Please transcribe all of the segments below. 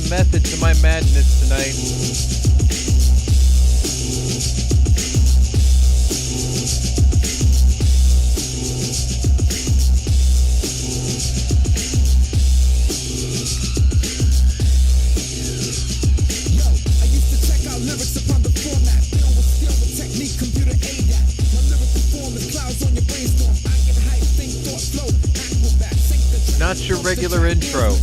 method to my madness tonight. Not your regular intro.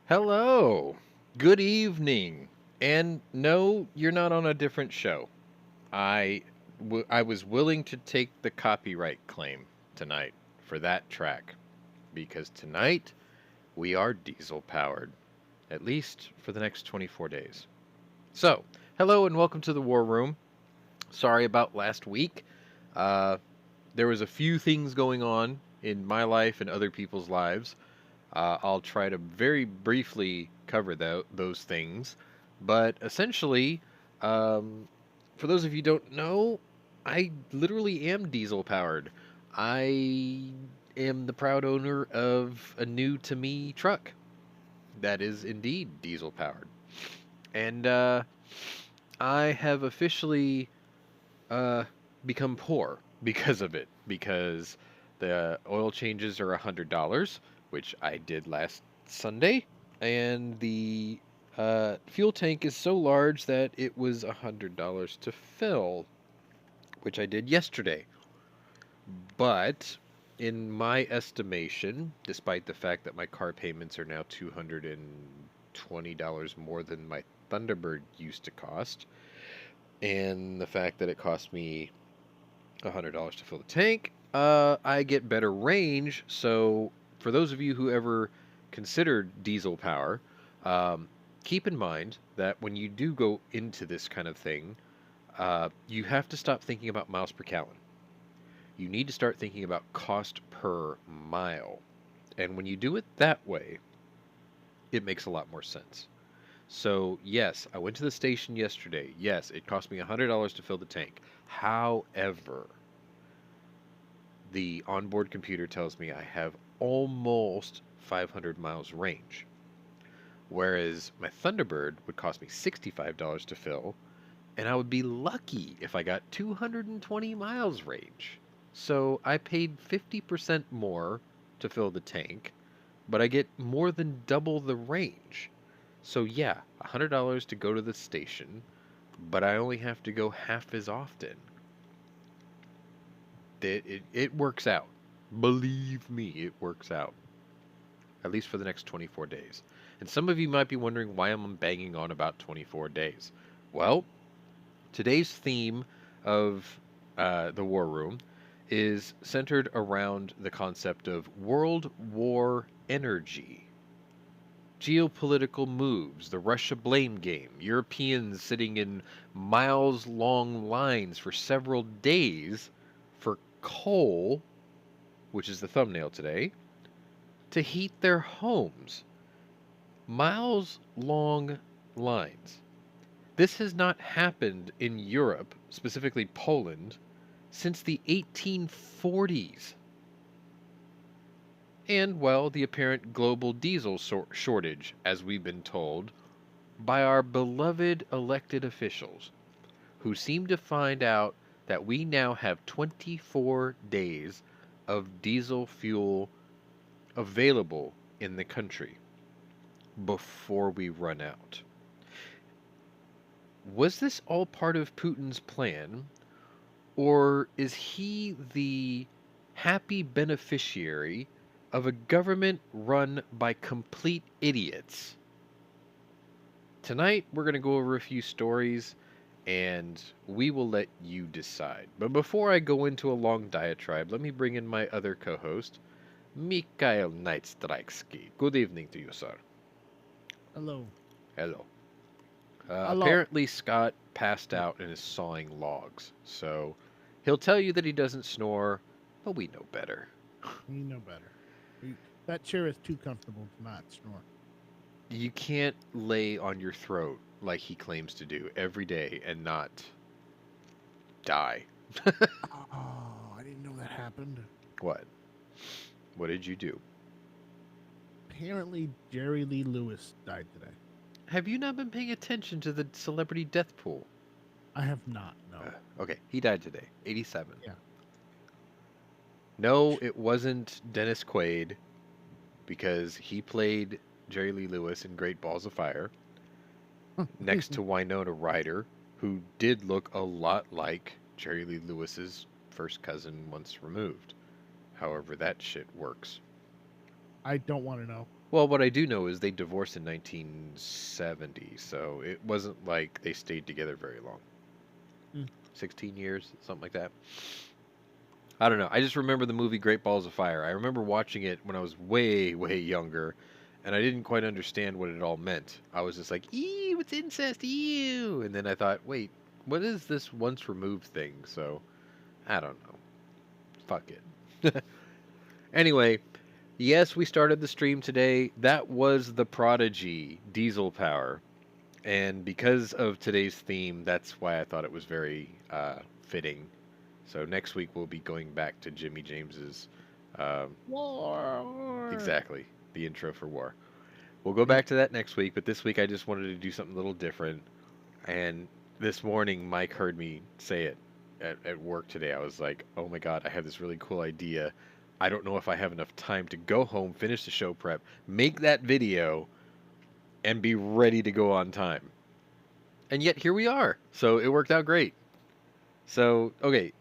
Hello, good evening, and no, you're not on a different show. I was willing to take the copyright claim tonight for that track, because tonight we are diesel powered, at least for the next 24 days. So, hello and welcome to the War Room. Sorry about last week. There was a few things going on in my life and other people's lives. I'll try to very briefly cover those things. But essentially, for those of you who don't know, I literally am diesel powered. I am the proud owner of a new to me truck that is indeed diesel powered. And I have officially become poor because of it, because the oil changes are $100, which I did last Sunday, and the fuel tank is so large that it was $100 to fill, which I did yesterday. But in my estimation, despite the fact that my car payments are now $220 more than my Thunderbird used to cost, and the fact that it cost me $100 to fill the tank, I get better range. So for those of you who ever considered diesel power, keep in mind that when you do go into this kind of thing, you have to stop thinking about miles per gallon. You need to start thinking about cost per mile. And when you do it that way, it makes a lot more sense. So yes, I went to the station yesterday. Yes, it cost me $100 to fill the tank. However, the onboard computer tells me I have almost 500 miles range. Whereas my Thunderbird would cost me $65 to fill, and I would be lucky if I got 220 miles range. So I paid 50% more to fill the tank, but I get more than double the range. So yeah, $100 to go to the station, but I only have to go half as often. It works out. Believe me, it works out. At least for the next 24 days. And some of you might be wondering why I'm banging on about 24 days. Well, today's theme of the War Room is centered around the concept of World War energy. Geopolitical moves, the Russia blame game, Europeans sitting in miles long lines for several days for coal, which is the thumbnail today, to heat their homes. Miles long lines. This has not happened in Europe, specifically Poland, since the 1840s. And, well, the apparent global diesel shortage, as we've been told, by our beloved elected officials, who seem to find out that we now have 24 days of diesel fuel available in the country before we run out. Was this all part of Putin's plan, or is he the happy beneficiary of a government run by complete idiots. Tonight, we're going to go over a few stories and we will let you decide. But before I go into a long diatribe, let me bring in my other co host, Mikhail Neitstrikski. Good evening to you, sir. Hello. Hello. Hello. Apparently, Scott passed out and is sawing logs. So he'll tell you that he doesn't snore, but we know better. You know better. That chair is too comfortable to not snore. You can't lay on your throat like he claims to do every day and not die. Oh, I didn't know that happened. What? What did you do? Apparently, Jerry Lee Lewis died today. Have you not been paying attention to the celebrity death pool? I have not. No. Okay, he died today, 87. Yeah. No, it wasn't Dennis Quaid because he played Jerry Lee Lewis in Great Balls of Fire next to Winona Ryder, who did look a lot like Jerry Lee Lewis's first cousin once removed. However, that shit works. I don't want to know. Well, what I do know is they divorced in 1970, so it wasn't like they stayed together very long. Mm. 16 years, something like that. I don't know. I just remember the movie Great Balls of Fire. I remember watching it when I was way, way younger, and I didn't quite understand what it all meant. I was just like, ew, it's incest, ew. And then I thought, wait, what is this once removed thing? So, I don't know. Fuck it. Anyway, yes, we started the stream today. That was the Prodigy, Diesel Power. And because of today's theme, that's why I thought it was very fitting. So next week we'll be going back to Jimmy James's War. exactly the intro for War. We'll go back to that next week, but this week I just wanted to do something a little different. And this morning Mike heard me say it at work today. I was like, "Oh my god, I have this really cool idea. I don't know if I have enough time to go home, finish the show prep, make that video, and be ready to go on time." And yet here we are. So it worked out great. So, okay,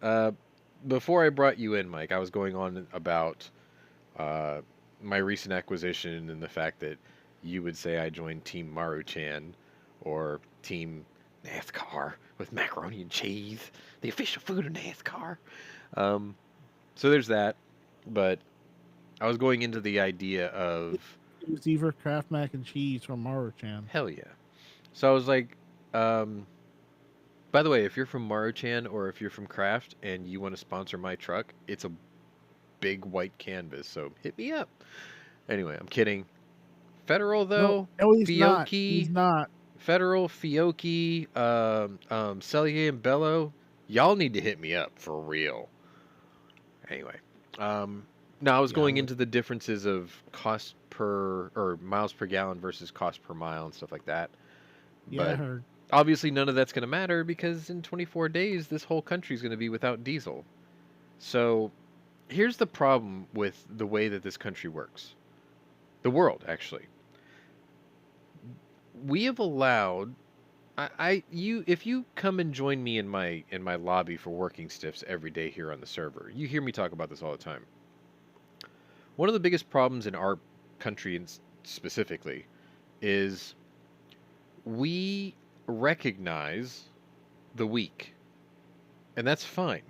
before I brought you in, Mike, I was going on about uh, my recent acquisition and the fact that you would say I joined Team Maruchan or Team NASCAR with macaroni and cheese, the official food of NASCAR. Um, so there's that. But I was going into the idea of It was either Kraft mac and cheese or Maruchan. hell yeah. So I was like, um, by the way, if you're from Maruchan or if you're from Kraft and you want to sponsor my truck, it's a big white canvas, so hit me up. Anyway, I'm kidding. Federal No, though, no, he's not. He's Fiocchi, not. Federal, Fiocchi, Cellier and Bello, y'all need to hit me up for real. Anyway, um, now I was Yeah, I going would. into the differences of cost per or miles per gallon versus cost per mile and stuff like that. Yeah, I But heard. obviously, none of that's going to matter because in 24 days, this whole country is going to be without diesel. So here's the problem with the way that this country works. The world, actually. We have allowed you if you come and join me in my lobby for working stiffs every day here on the server, you hear me talk about this all the time. One of the biggest problems in our country specifically is we recognize the weak, and that's fine.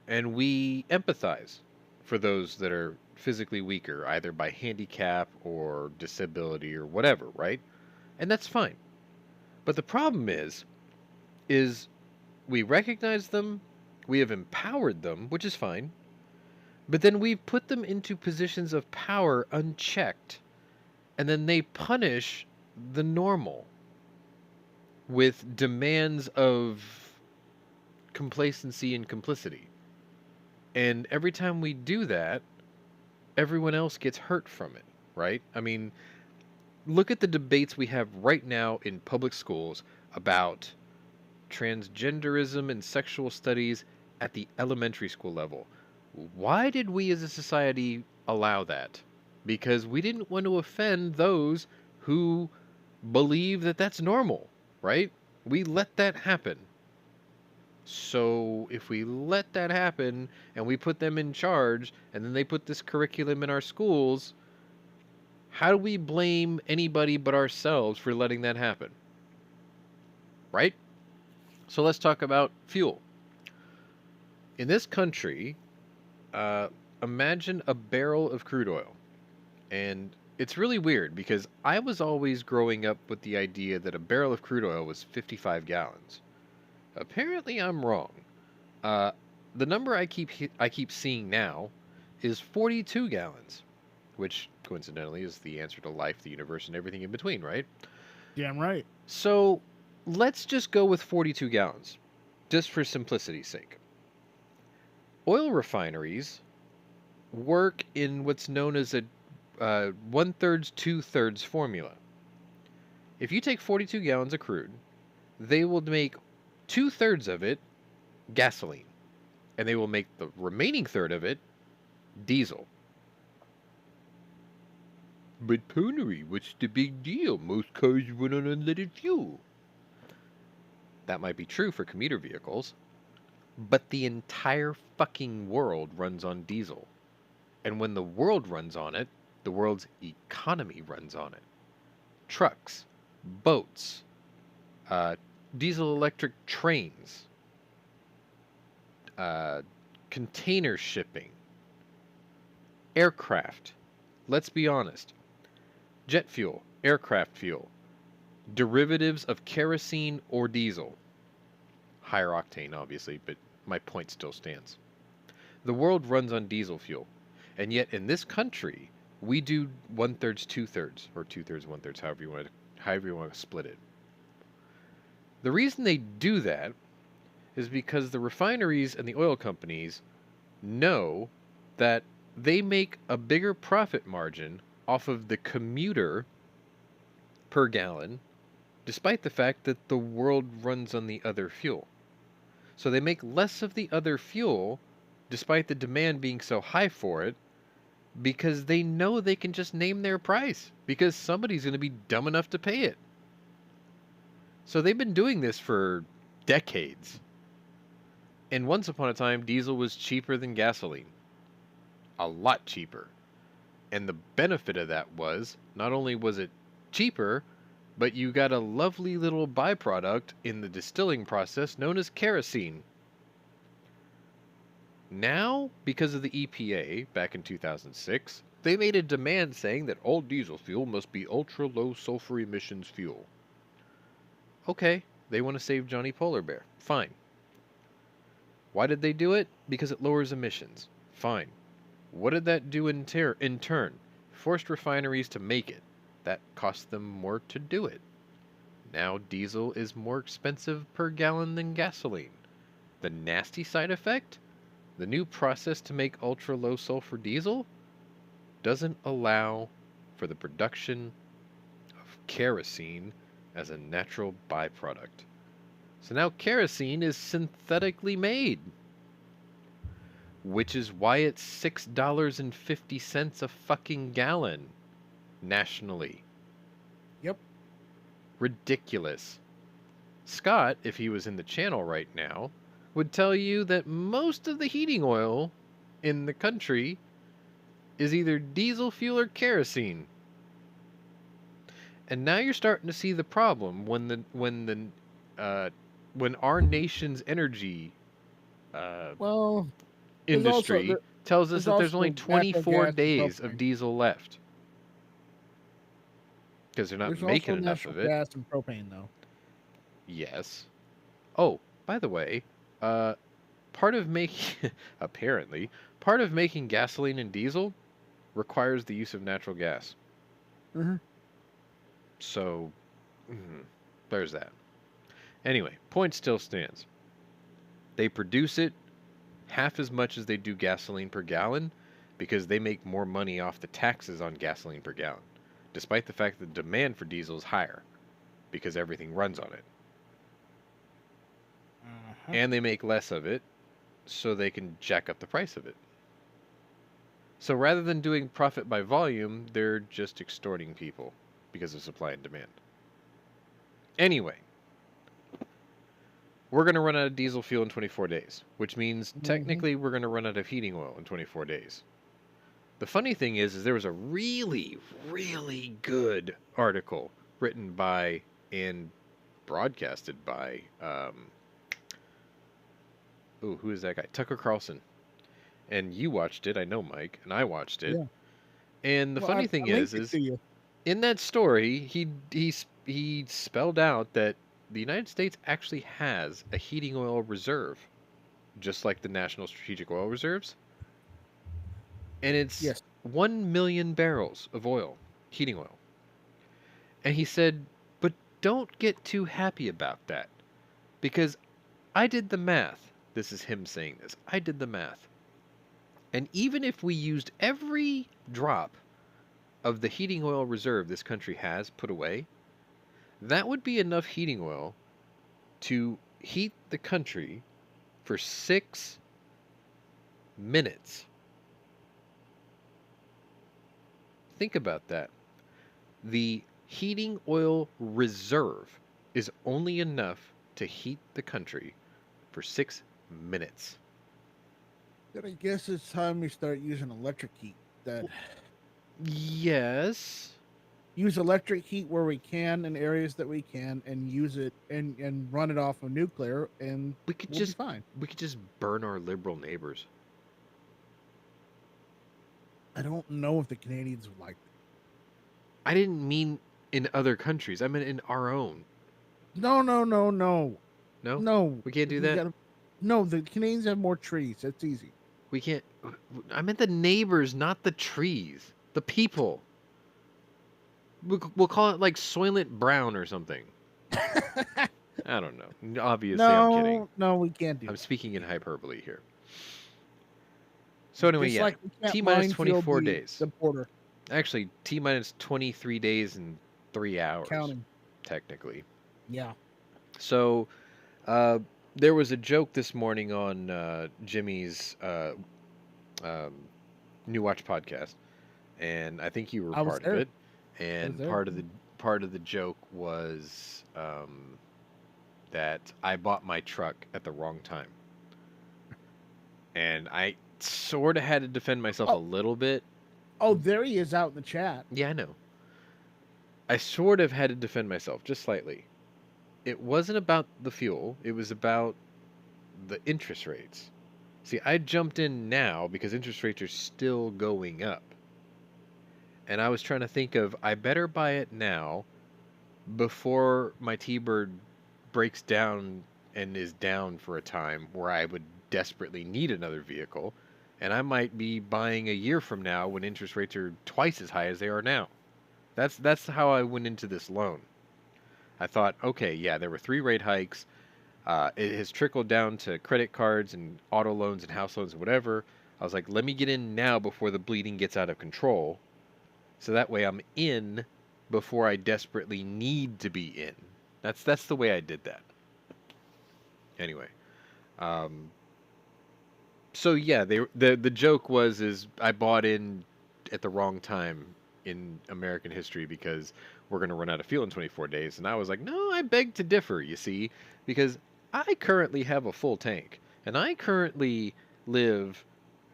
And we empathize for those that are physically weaker, either by handicap or disability or whatever, right? And that's fine. But the problem is we recognize them, we have empowered them, which is fine, but then we've put them into positions of power unchecked, and then they punish the normal with demands of complacency and complicity. And every time we do that, everyone else gets hurt from it, right? I mean, look at the debates we have right now in public schools about transgenderism and sexual studies at the elementary school level. Why did we as a society allow that? Because we didn't want to offend those who believe that that's normal, right? We let that happen. So if we let that happen and we put them in charge and then they put this curriculum in our schools, how do we blame anybody but ourselves for letting that happen? Right? So let's talk about fuel. In this country, uh, imagine a barrel of crude oil. And it's really weird because I was always growing up with the idea that a barrel of crude oil was 55 gallons. Apparently, I'm wrong. Uh, the number I keep seeing now is 42 gallons, which coincidentally is the answer to life, the universe, and everything in between, right? Damn right. So let's just go with 42 gallons, just for simplicity's sake. Oil refineries work in what's known as a one-thirds, two-thirds formula. If you take 42 gallons of crude, they will make two-thirds of it gasoline, and they will make the remaining third of it diesel. But Pwnery, what's the big deal? Most cars run on unleaded fuel. That might be true for commuter vehicles, but the entire fucking world runs on diesel. And when the world runs on it, the world's economy runs on it. Trucks, boats, diesel electric trains, container shipping, aircraft. Let's be honest. Jet fuel, aircraft fuel, derivatives of kerosene or diesel. Higher octane, obviously, but my point still stands. The world runs on diesel fuel. And yet in this country, we do one-thirds, two-thirds, or two-thirds, one-thirds, however you want to split it. The reason they do that is because the refineries and the oil companies know that they make a bigger profit margin off of the commuter per gallon, despite the fact that the world runs on the other fuel. So they make less of the other fuel, despite the demand being so high for it, because they know they can just name their price, because somebody's going to be dumb enough to pay it. So they've been doing this for decades. And once upon a time, diesel was cheaper than gasoline. A lot cheaper. And the benefit of that was, not only was it cheaper, but you got a lovely little byproduct in the distilling process known as kerosene. Now, because of the EPA back in 2006, they made a demand saying that all diesel fuel must be ultra low sulfur emissions fuel. Okay, they want to save Johnny Polar Bear. Fine. Why did they do it? Because it lowers emissions. Fine. What did that do in turn? Forced refineries to make it. That cost them more to do it. Now diesel is more expensive per gallon than gasoline. The nasty side effect? The new process to make ultra low sulfur diesel doesn't allow for the production of kerosene as a natural byproduct. So now kerosene is synthetically made, which is why it's $6.50 a fucking gallon nationally. Yep. Ridiculous. Scott, if he was in the channel right now, would tell you that most of the heating oil in the country is either diesel fuel or kerosene. And now you're starting to see the problem when our nation's energy Well, industry tells us that there's only also natural 24 gas and days of propane. diesel left because they're not There's making also enough natural of it. gas and propane, though. Yes. Oh, by the way, uh, part of making apparently part of making gasoline and diesel requires the use of natural gas. Mm-hmm. So, there's that. Anyway, point still stands. They produce it half as much as they do gasoline per gallon because they make more money off the taxes on gasoline per gallon, despite the fact that the demand for diesel is higher because everything runs on it. Uh-huh. And they make less of it so they can jack up the price of it. So rather than doing profit by volume, they're just extorting people because of supply and demand. Anyway, we're going to run out of diesel fuel in 24 days, which means Mm-hmm. technically we're going to run out of heating oil in 24 days. The funny thing is there was a really, really good article written by and broadcasted by, who is that guy? Tucker Carlson. And you watched it, I know, Mike, and I watched it. Yeah. And the Well, funny thing I linked it is to you. in that story, he spelled out that the United States actually has a heating oil reserve, just like the National Strategic Oil Reserves, and it's Yes. 1 million barrels of oil, heating oil. And he said, but don't get too happy about that, because I did the math. This is him saying this. I did the math. And even if we used every drop of the heating oil reserve this country has put away, that would be enough heating oil to heat the country for 6 minutes. Think about that. The heating oil reserve is only enough to heat the country for 6 minutes. Then I guess it's time we start using electric heat. That Yes. use electric heat where we can in areas that we can, and use it and run it off of nuclear, and We could we'll just be fine. we could just burn our liberal neighbors. I don't know if the Canadians would like that. I didn't mean in other countries. I meant in our own. No. No? No. We can't do We that? gotta- no, the Canadians have more trees. That's easy. We can't. I meant the neighbors, not the trees. The people. We'll call it like Soylent Brown or something. I don't know. Obviously, I'm kidding. No, we can't do I'm that. speaking in hyperbole here. So anyway, Just yeah. like we can't T minus minefield 24 the- days. The border Actually, T minus 23 days and 3 hours, counting. technically. Yeah. So, there was a joke this morning on Jimmy's New Watch podcast, and I think you were I was part of there. it. And there. part of the joke was that I bought my truck at the wrong time, and I sort of had to defend myself a Oh. little bit. Oh, there he is out in the chat. Yeah, I know. I sort of had to defend myself just slightly. It wasn't about the fuel, it was about the interest rates. See, I jumped in now because interest rates are still going up. And I was trying to think of, I better buy it now before my T-Bird breaks down and is down for a time where I would desperately need another vehicle. And I might be buying a year from now when interest rates are twice as high as they are now. That's how I went into this loan. I thought, okay, yeah, there were 3 rate hikes. It has trickled down to credit cards and auto loans and house loans and whatever. I was like, let me get in now before the bleeding gets out of control. So that way I'm in before I desperately need to be in. That's the way I did that. Anyway. So yeah, the joke is I bought in at the wrong time in American history because we're going to run out of fuel in 24 days. And I was like, no, I beg to differ, you see, because I currently have a full tank, and I currently live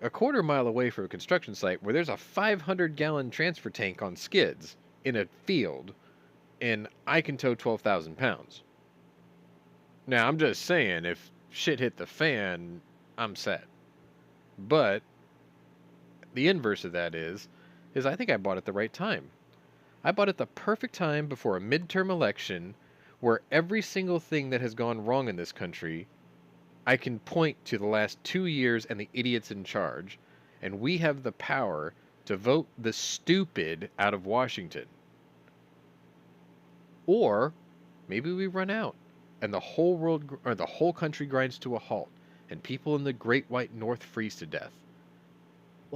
a quarter mile away from a construction site where there's a 500-gallon transfer tank on skids in a field, and I can tow 12,000 pounds. Now, I'm just saying, if shit hit the fan, I'm set. But the inverse of that is I think I bought it the right time. I bought it the perfect time before a midterm election where every single thing that has gone wrong in this country, I can point to the last 2 years and the idiots in charge, and we have the power to vote the stupid out of Washington. Or maybe we run out and the whole world or the whole country grinds to a halt and people in the great white north freeze to death.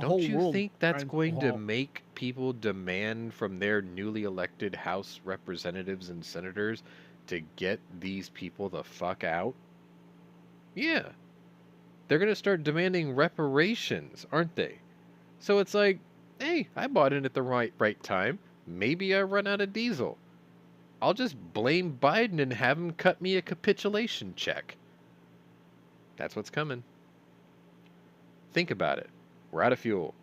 Don't you think that's going to make people demand from their newly elected House representatives and senators to get these people the fuck out? Yeah. They're going to start demanding reparations, aren't they? So it's like, hey, I bought in at the right time. Maybe I run out of diesel. I'll just blame Biden and have him cut me a capitulation check. That's what's coming. Think about it. We're out of fuel.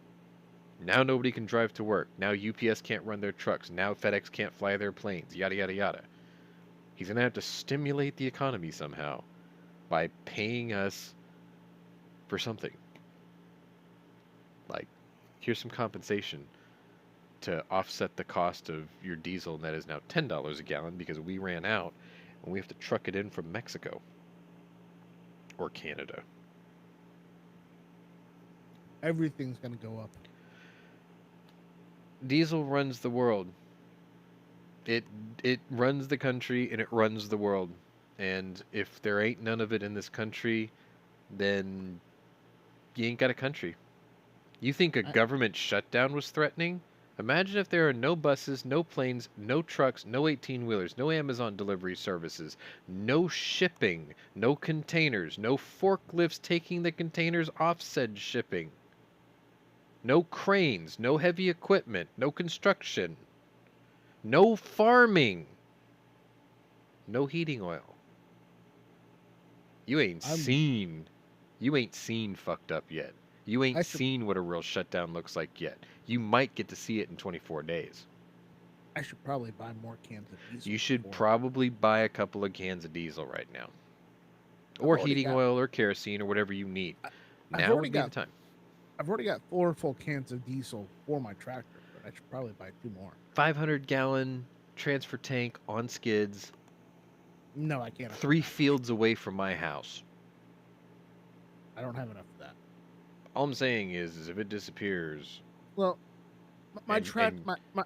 Now nobody can drive to work. Now UPS can't run their trucks. Now FedEx can't fly their planes. Yada, yada, yada. He's going to have to stimulate the economy somehow by paying us for something. Like, here's some compensation to offset the cost of your diesel that is now $10 a gallon because we ran out and we have to truck it in from Mexico or Canada. Everything's going to go up. Diesel runs the world. It runs the country and it runs the world. And if there ain't none of it in this country, then you ain't got a country. You think a I, government shutdown was threatening? Imagine if there are no buses, no planes, no trucks, no 18-wheelers, no Amazon delivery services, no shipping, no containers, no forklifts taking the containers off said shipping, no cranes, no heavy equipment, no construction, no farming, no heating oil. You ain't I'm, seen. You ain't seen fucked up yet. You ain't I should seen what a real shutdown looks like yet. You might get to see it in 24 days. I should probably buy more cans of diesel. You should before. probably buy a couple of cans of diesel right now. I've Or already heating got. oil or kerosene or whatever you need. I've Now already would be the got. time. I've already got 4 full cans of diesel for my tractor, but I should probably buy 2 more. 500-gallon transfer tank on skids, No, I can't. 3 fields away from my house. I don't have enough of that. All I'm saying is if it disappears, Well, my And-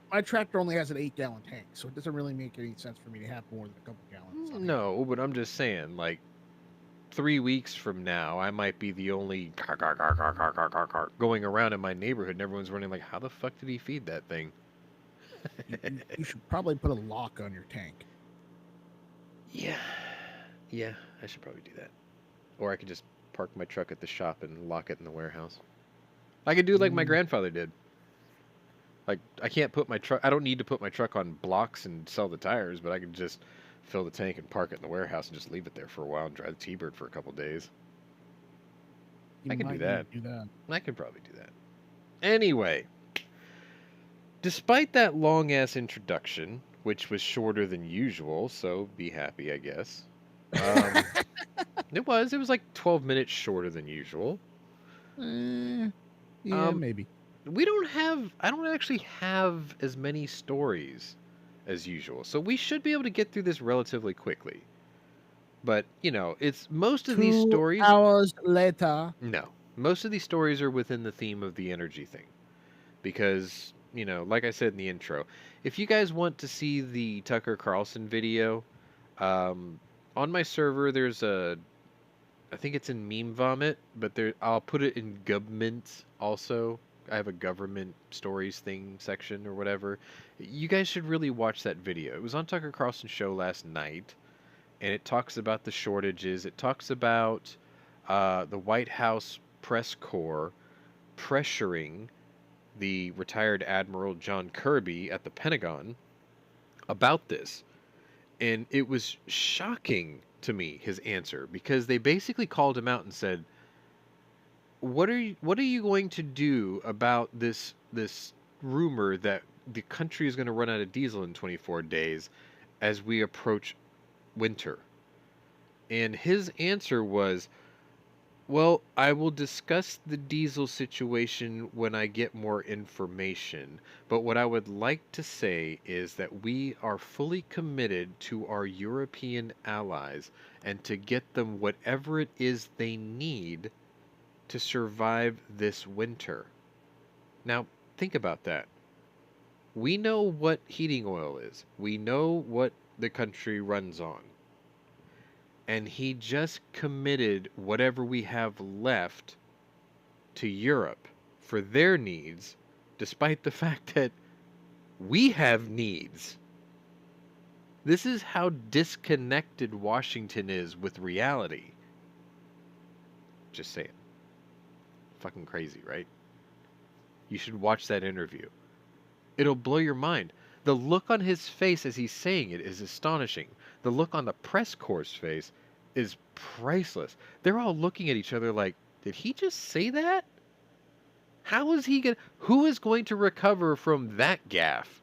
my tractor only has an 8-gallon tank, so it doesn't really make any sense for me to have more than a couple gallons. on hand. no, but I'm just saying, like, 3 weeks from now, I might be the only going around in my neighborhood, and everyone's running like, how the fuck did he feed that thing? You should probably put a lock on your tank. Yeah, I should probably do that. Or I could just park my truck at the shop and lock it in the warehouse. I could do like my Mm. grandfather did. Like, I can't put my truck, I don't need to put my truck on blocks and sell the tires, but I can just fill the tank and park it in the warehouse and just leave it there for a while and drive the T-Bird for a couple days. I can do might that. need to do that. I could probably do that. Anyway, despite that long ass introduction, which was shorter than usual, so be happy, I guess. It was like 12 minutes shorter than usual. Yeah, maybe. I don't actually have as many stories as usual, so we should be able to get through this relatively quickly. But, it's most of these 2 stories. hours later. No. Most of these stories are within the theme of the energy thing. Because, like I said in the intro, if you guys want to see the Tucker Carlson video, on my server there's I think it's in Meme Vomit, but I'll put it in Government also. I have a government stories thing section or whatever. You guys should really watch that video. It was on Tucker Carlson's show last night, and it talks about the shortages. It talks about the White House press corps pressuring the retired Admiral John Kirby at the Pentagon about this. And it was shocking to me, his answer, because they basically called him out and said, what are you going to do about this rumor that the country is going to run out of diesel in 24 days as we approach winter? And his answer was, well, I will discuss the diesel situation when I get more information, but what I would like to say is that we are fully committed to our European allies and to get them whatever it is they need to survive this winter. Now, think about that. We know what heating oil is. We know what the country runs on. And he just committed whatever we have left to Europe for their needs, despite the fact that we have needs. This is how disconnected Washington is with reality. Just saying. Fucking crazy, right? You should watch that interview. It'll blow your mind. The look on his face as he's saying it is astonishing. The look on the press corps' face is priceless. They're all looking at each other like, did he just say that? How is he going to... Who is going to recover from that gaffe?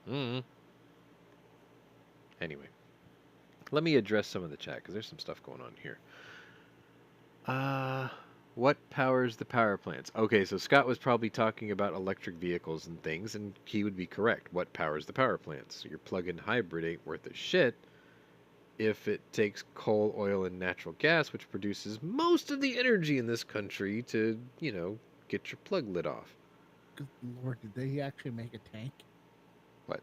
Mm. Anyway, let me address some of the chat because there's some stuff going on here. What powers the power plants? Okay, so Scott was probably talking about electric vehicles and things, and he would be correct. What powers the power plants? So your plug-in hybrid ain't worth a shit if it takes coal, oil, and natural gas, which produces most of the energy in this country to, get your plug lit off. Good Lord, did they actually make a tank? What?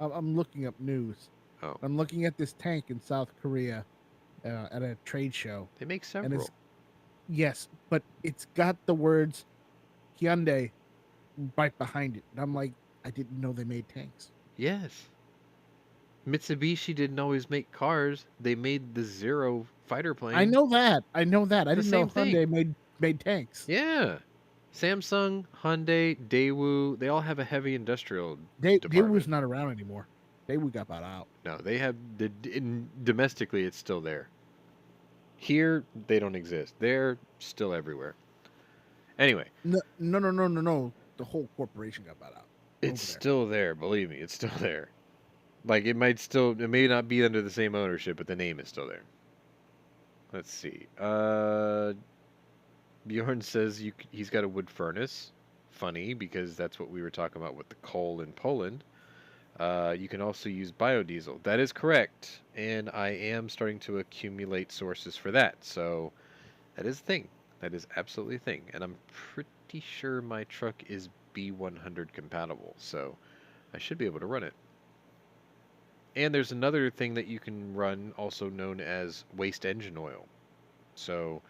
I'm looking up news. Oh, I'm looking at this tank in South Korea at a trade show, they make and several. yes, but it's got the words Hyundai right behind it, and I'm like, I didn't know they made tanks. Yes. Mitsubishi didn't always make cars. They made the Zero fighter I plane. know that. I know that. I The didn't know same thing. Hyundai made tanks. Yeah. Samsung, Hyundai, Daewoo, they all have a heavy industrial Daewoo's department. not around anymore. Daewoo got bought out. No, they have domestically it's still there. Here they don't exist. They're still everywhere. Anyway, No. The whole corporation got bought out. it's still there, believe me, it's still there. Like it may not be under the same ownership, but the name is still there. Let's see. Bjorn says he's got a wood furnace. Funny because that's what we were talking about with the coal in Poland. You can also use biodiesel. That is correct, and I am starting to accumulate sources for that. So that is a thing. That is absolutely a thing, and I'm pretty sure my truck is B100 compatible, so I should be able to run it. And there's another thing that you can run, also known as waste engine oil. So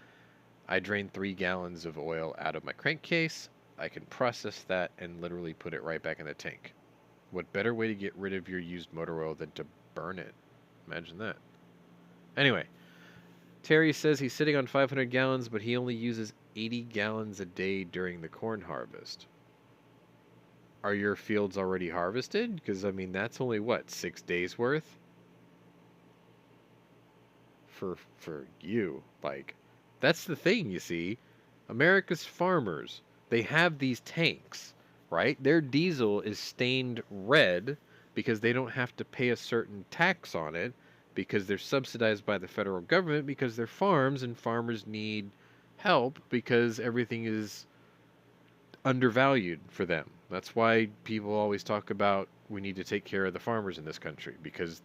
I drain 3 gallons of oil out of my crankcase. I can process that and literally put it right back in the tank. What better way to get rid of your used motor oil than to burn it? Imagine that. Anyway, Terry says he's sitting on 500 gallons, but he only uses 80 gallons a day during the corn harvest. Are your fields already harvested? Because, I mean, that's only, what, 6 days worth? For you. Like, that's the thing, you see. America's farmers, they have these tanks, right? Their diesel is stained red because they don't have to pay a certain tax on it because they're subsidized by the federal government because they're farms and farmers need help because everything is undervalued for them. That's why people always talk about we need to take care of the farmers in this country because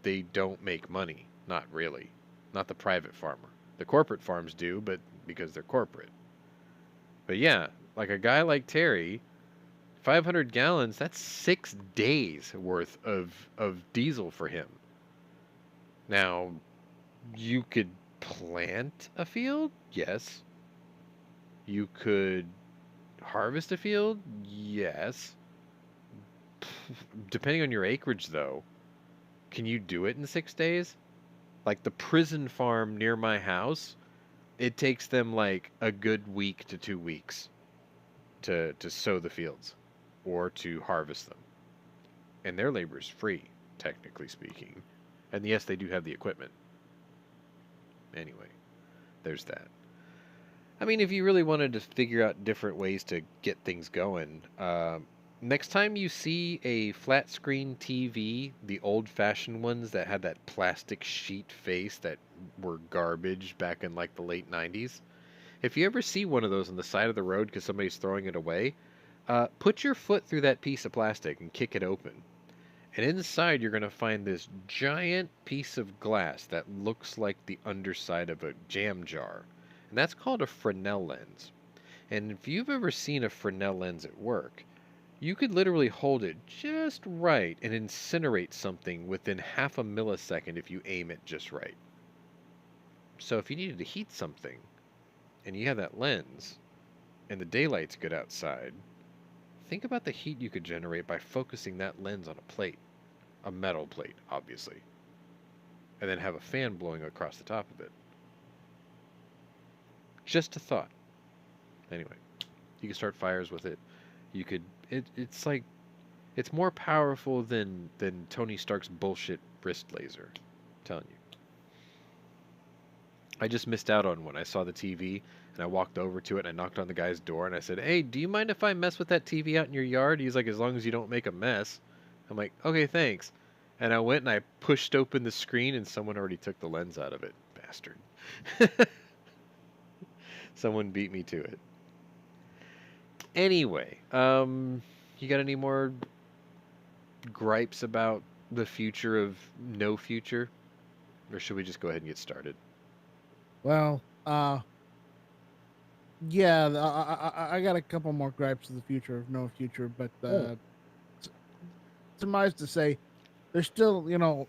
they don't make money. Not really. Not the private farmer. The corporate farms do, but because they're corporate. But yeah, like a guy like Terry, 500 gallons, that's 6 days worth of diesel for him. Now, you could plant a field? Yes. You could harvest a field? Yes. Depending on your acreage, though, can you do it in 6 days? Like the prison farm near my house, it takes them like a good week to 2 weeks to sow the fields or to harvest them. And their labor is free, technically speaking. And yes, they do have the equipment. Anyway, there's that. I mean, if you really wanted to figure out different ways to get things going, next time you see a flat screen TV, the old fashioned ones that had that plastic sheet face that were garbage back in like the late 90s, if you ever see one of those on the side of the road because somebody's throwing it away, put your foot through that piece of plastic and kick it open. And inside, you're going to find this giant piece of glass that looks like the underside of a jam jar. And that's called a Fresnel lens. And if you've ever seen a Fresnel lens at work, you could literally hold it just right and incinerate something within half a millisecond if you aim it just right. So if you needed to heat something, and you have that lens, and the daylight's good outside, think about the heat you could generate by focusing that lens on a plate. A metal plate, obviously. And then have a fan blowing across the top of it. Just a thought. Anyway, you can start fires with it. You could, it's more powerful than Tony Stark's bullshit wrist laser. telling you. I just missed out on one. I saw the TV and I walked over to it and I knocked on the guy's door and I said, "Hey, do you mind if I mess with that TV out in your yard?" He's like, "As long as you don't make a mess." I'm like, "Okay, thanks." And I went and I pushed open the screen and someone already took the lens out of it. Bastard. Someone beat me to it. Anyway, you got any more gripes about the future of no future? Or should we just go ahead and get started? Well, yeah, I got a couple more gripes of the future of no future, but surmise to say, they're still,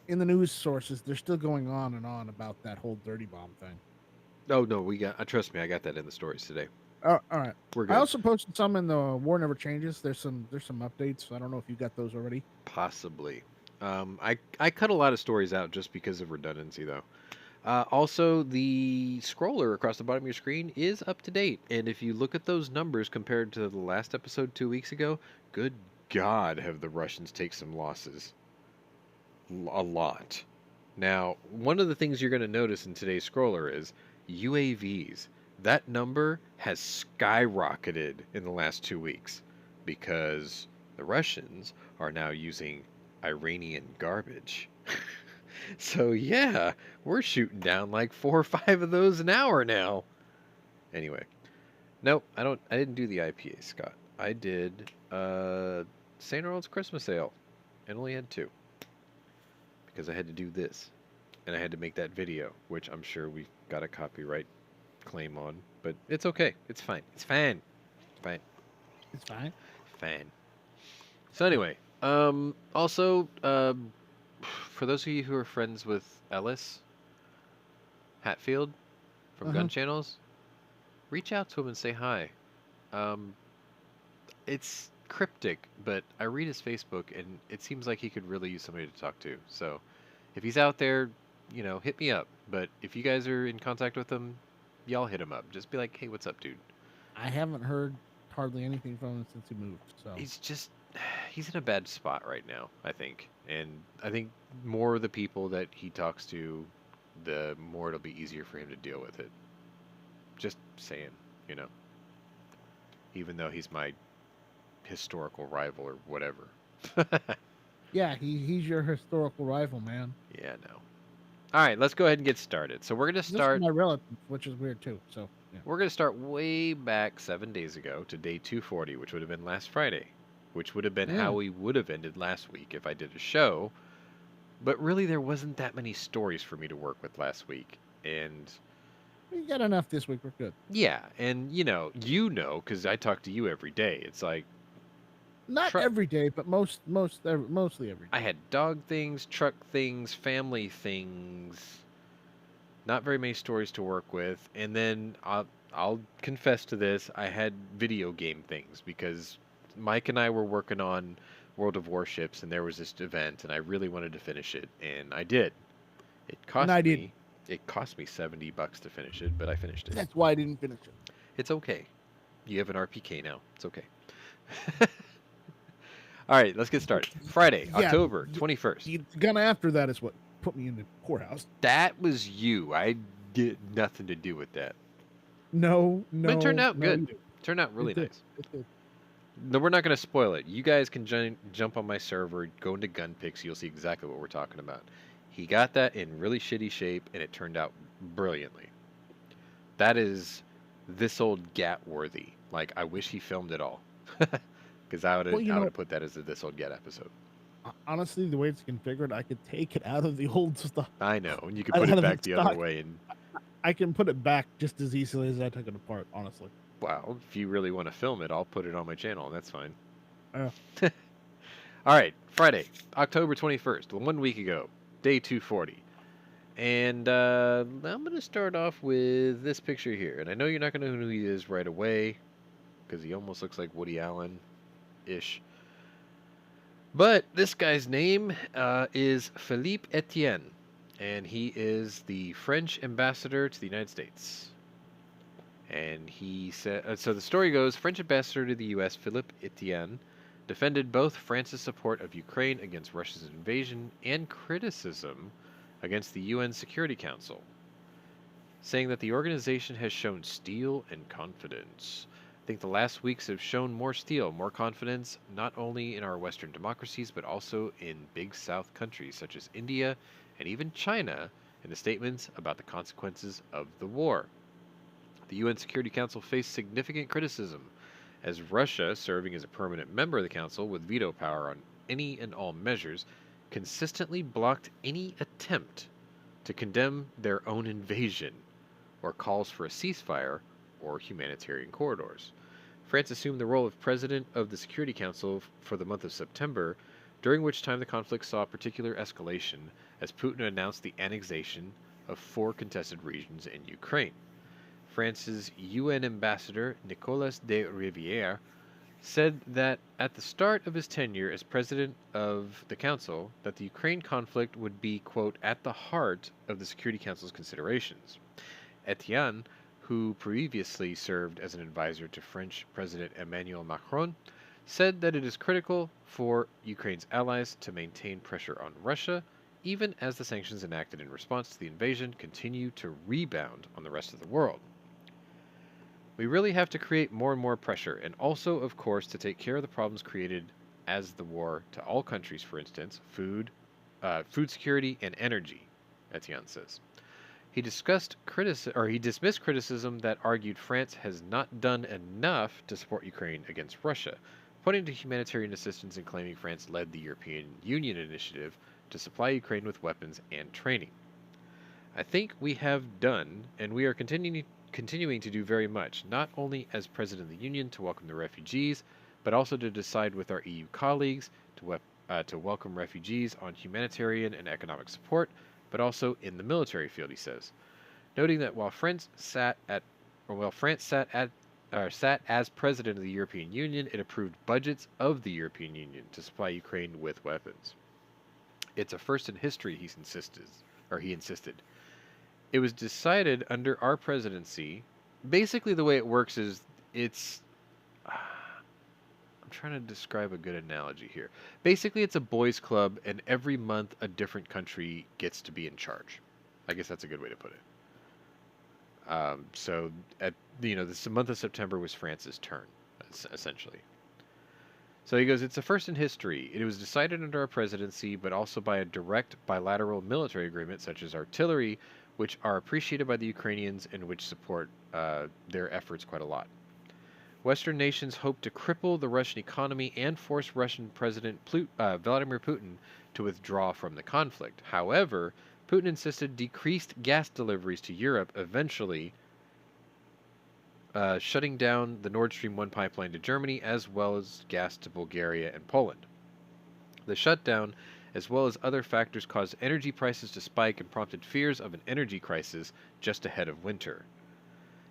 in the news sources, they're still going on and on about that whole dirty bomb thing. Oh no, we got. Trust me, I got that in the stories today. All right. We're I good. also posted some in the War Never Changes. There's some updates. I don't know if you got those already. Possibly. I cut a lot of stories out just because of redundancy, though. Also, the scroller across the bottom of your screen is up to date, and if you look at those numbers compared to the last episode 2 weeks ago, good God, have the Russians take some losses. A lot. Now, one of the things you're going to notice in today's scroller is UAVs. That number has skyrocketed in the last 2 weeks because the Russians are now using Iranian garbage. So, yeah, we're shooting down like 4 or 5 of those an hour now. Anyway, nope, I didn't do the IPA, Scott. I did St. Arnold's Christmas Ale and only had 2 because I had to do this and I had to make that video, which I'm sure we got a copyright claim on, but it's okay. It's fine. It's fine. Fine. It's fine. Fine. So anyway, also, for those of you who are friends with Ellis Hatfield from Gun Channels, reach out to him and say hi. It's cryptic, but I read his Facebook and it seems like he could really use somebody to talk to. So if he's out there, hit me up. But if you guys are in contact with him, y'all hit him up. Just be like, "Hey, what's up, dude?" I haven't heard hardly anything from him since he moved. So He's in a bad spot right now, I think. And I think more of the people that he talks to, the more it'll be easier for him to deal with it. Just saying, you know. Even though he's my historical rival or whatever. Yeah, he's your historical rival, man. Yeah, no. All right, let's go ahead and get started. So we're going to start. This is my relative, which is weird too. So yeah. We're going to start way back 7 days ago to day 240, which would have been last Friday, which would have been how we would have ended last week if I did a show. But really, there wasn't that many stories for me to work with last week, and we got enough this week. We're good. Yeah, and because I talk to you every day. It's like not every day, but mostly every day. I had dog things, truck things, family things. Not very many stories to work with, and then I'll confess to this: I had video game things because Mike and I were working on World of Warships, and there was this event, and I really wanted to finish it, and I did. It cost me $70 to finish it, but I finished it. That's why I didn't finish it. It's okay. You have an RPK now. It's okay. All right, let's get started. Friday, October 21st. The gun after that is what put me in the courthouse. That was you. I did nothing to do with that. No. But it turned out good. Turned out really nice. No, we're not going to spoil it. You guys can jump on my server, go into gun picks. You'll see exactly what we're talking about. He got that in really shitty shape, and it turned out brilliantly. That is this old Gat worthy. Like, I wish he filmed it all. Because I would have put that as a This Old Gat episode. Honestly, the way it's configured, I could take it out of the old stuff. I know, and you could put it back the other way. And I can put it back just as easily as I took it apart, honestly. Wow, if you really want to film it, I'll put it on my channel, and that's fine. All right, Friday, October 21st, 1 week ago, day 240. And I'm going to start off with this picture here. And I know you're not going to know who he is right away, because he almost looks like Woody Allen-ish. But this guy's name is Philippe Etienne, and he is the French ambassador to the United States. And he said, so the story goes, French ambassador to the U.S., Philippe Etienne, defended both France's support of Ukraine against Russia's invasion and criticism against the UN Security Council, saying that the organization has shown steel and confidence. I think the last weeks have shown more steel, more confidence, not only in our Western democracies, but also in big South countries such as India and even China in the statements about the consequences of the war. The UN Security Council faced significant criticism, as Russia, serving as a permanent member of the Council with veto power on any and all measures, consistently blocked any attempt to condemn their own invasion or calls for a ceasefire or humanitarian corridors. France assumed the role of president of the Security Council for the month of September, during which time the conflict saw particular escalation as Putin announced the annexation of 4 contested regions in Ukraine. France's UN ambassador, Nicolas de Rivière, said that at the start of his tenure as president of the council, that the Ukraine conflict would be, quote, at the heart of the Security Council's considerations. Etienne, who previously served as an advisor to French President Emmanuel Macron, said that it is critical for Ukraine's allies to maintain pressure on Russia, even as the sanctions enacted in response to the invasion continue to rebound on the rest of the world. We really have to create more and more pressure, and also, of course, to take care of the problems created as the war to all countries, for instance, food security, and energy, Etienne says. He dismissed criticism that argued France has not done enough to support Ukraine against Russia, pointing to humanitarian assistance and claiming France led the European Union initiative to supply Ukraine with weapons and training. I think we have done, and we are continuing to do very much, not only as President of the Union to welcome the refugees, but also to decide with our EU colleagues to welcome refugees on humanitarian and economic support, but also in the military field, he says, noting that while France sat as president of the European Union, it approved budgets of the European Union to supply Ukraine with weapons. It's a first in history, he insisted. It was decided under our presidency. Basically, the way it works is I'm trying to describe a good analogy here. Basically, it's a boys' club, and every month a different country gets to be in charge. I guess that's a good way to put it. So, at this month of September was France's turn, essentially. So he goes, it's a first in history. It was decided under our presidency, but also by a direct bilateral military agreement, such as artillery, which are appreciated by the Ukrainians and which support their efforts quite a lot. Western nations hope to cripple the Russian economy and force Russian President Vladimir Putin to withdraw from the conflict. However, Putin insisted decreased gas deliveries to Europe, eventually shutting down the Nord Stream 1 pipeline to Germany, as well as gas to Bulgaria and Poland. The shutdown, as well as other factors, caused energy prices to spike and prompted fears of an energy crisis just ahead of winter.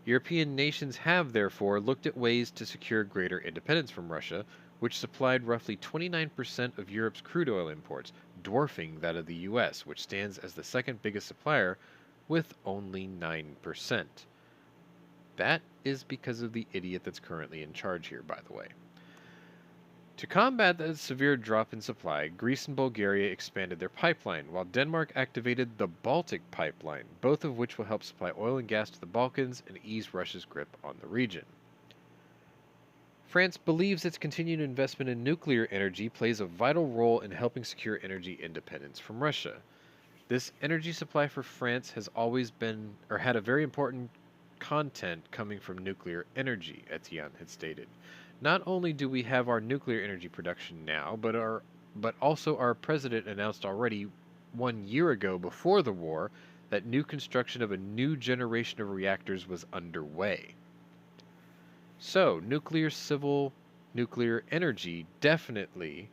European nations have, therefore, looked at ways to secure greater independence from Russia, which supplied roughly 29% of Europe's crude oil imports, dwarfing that of the U.S., which stands as the second biggest supplier with only 9%. That is because of the idiot that's currently in charge here, by the way. To combat the severe drop in supply, Greece and Bulgaria expanded their pipeline, while Denmark activated the Baltic pipeline, both of which will help supply oil and gas to the Balkans and ease Russia's grip on the region. France believes its continued investment in nuclear energy plays a vital role in helping secure energy independence from Russia. This energy supply for France has always been, or had a very important content coming from nuclear energy, Etienne had stated. Not only do we have our nuclear energy production now, but also our president announced already 1 year ago before the war that new construction of a new generation of reactors was underway. So, nuclear energy definitively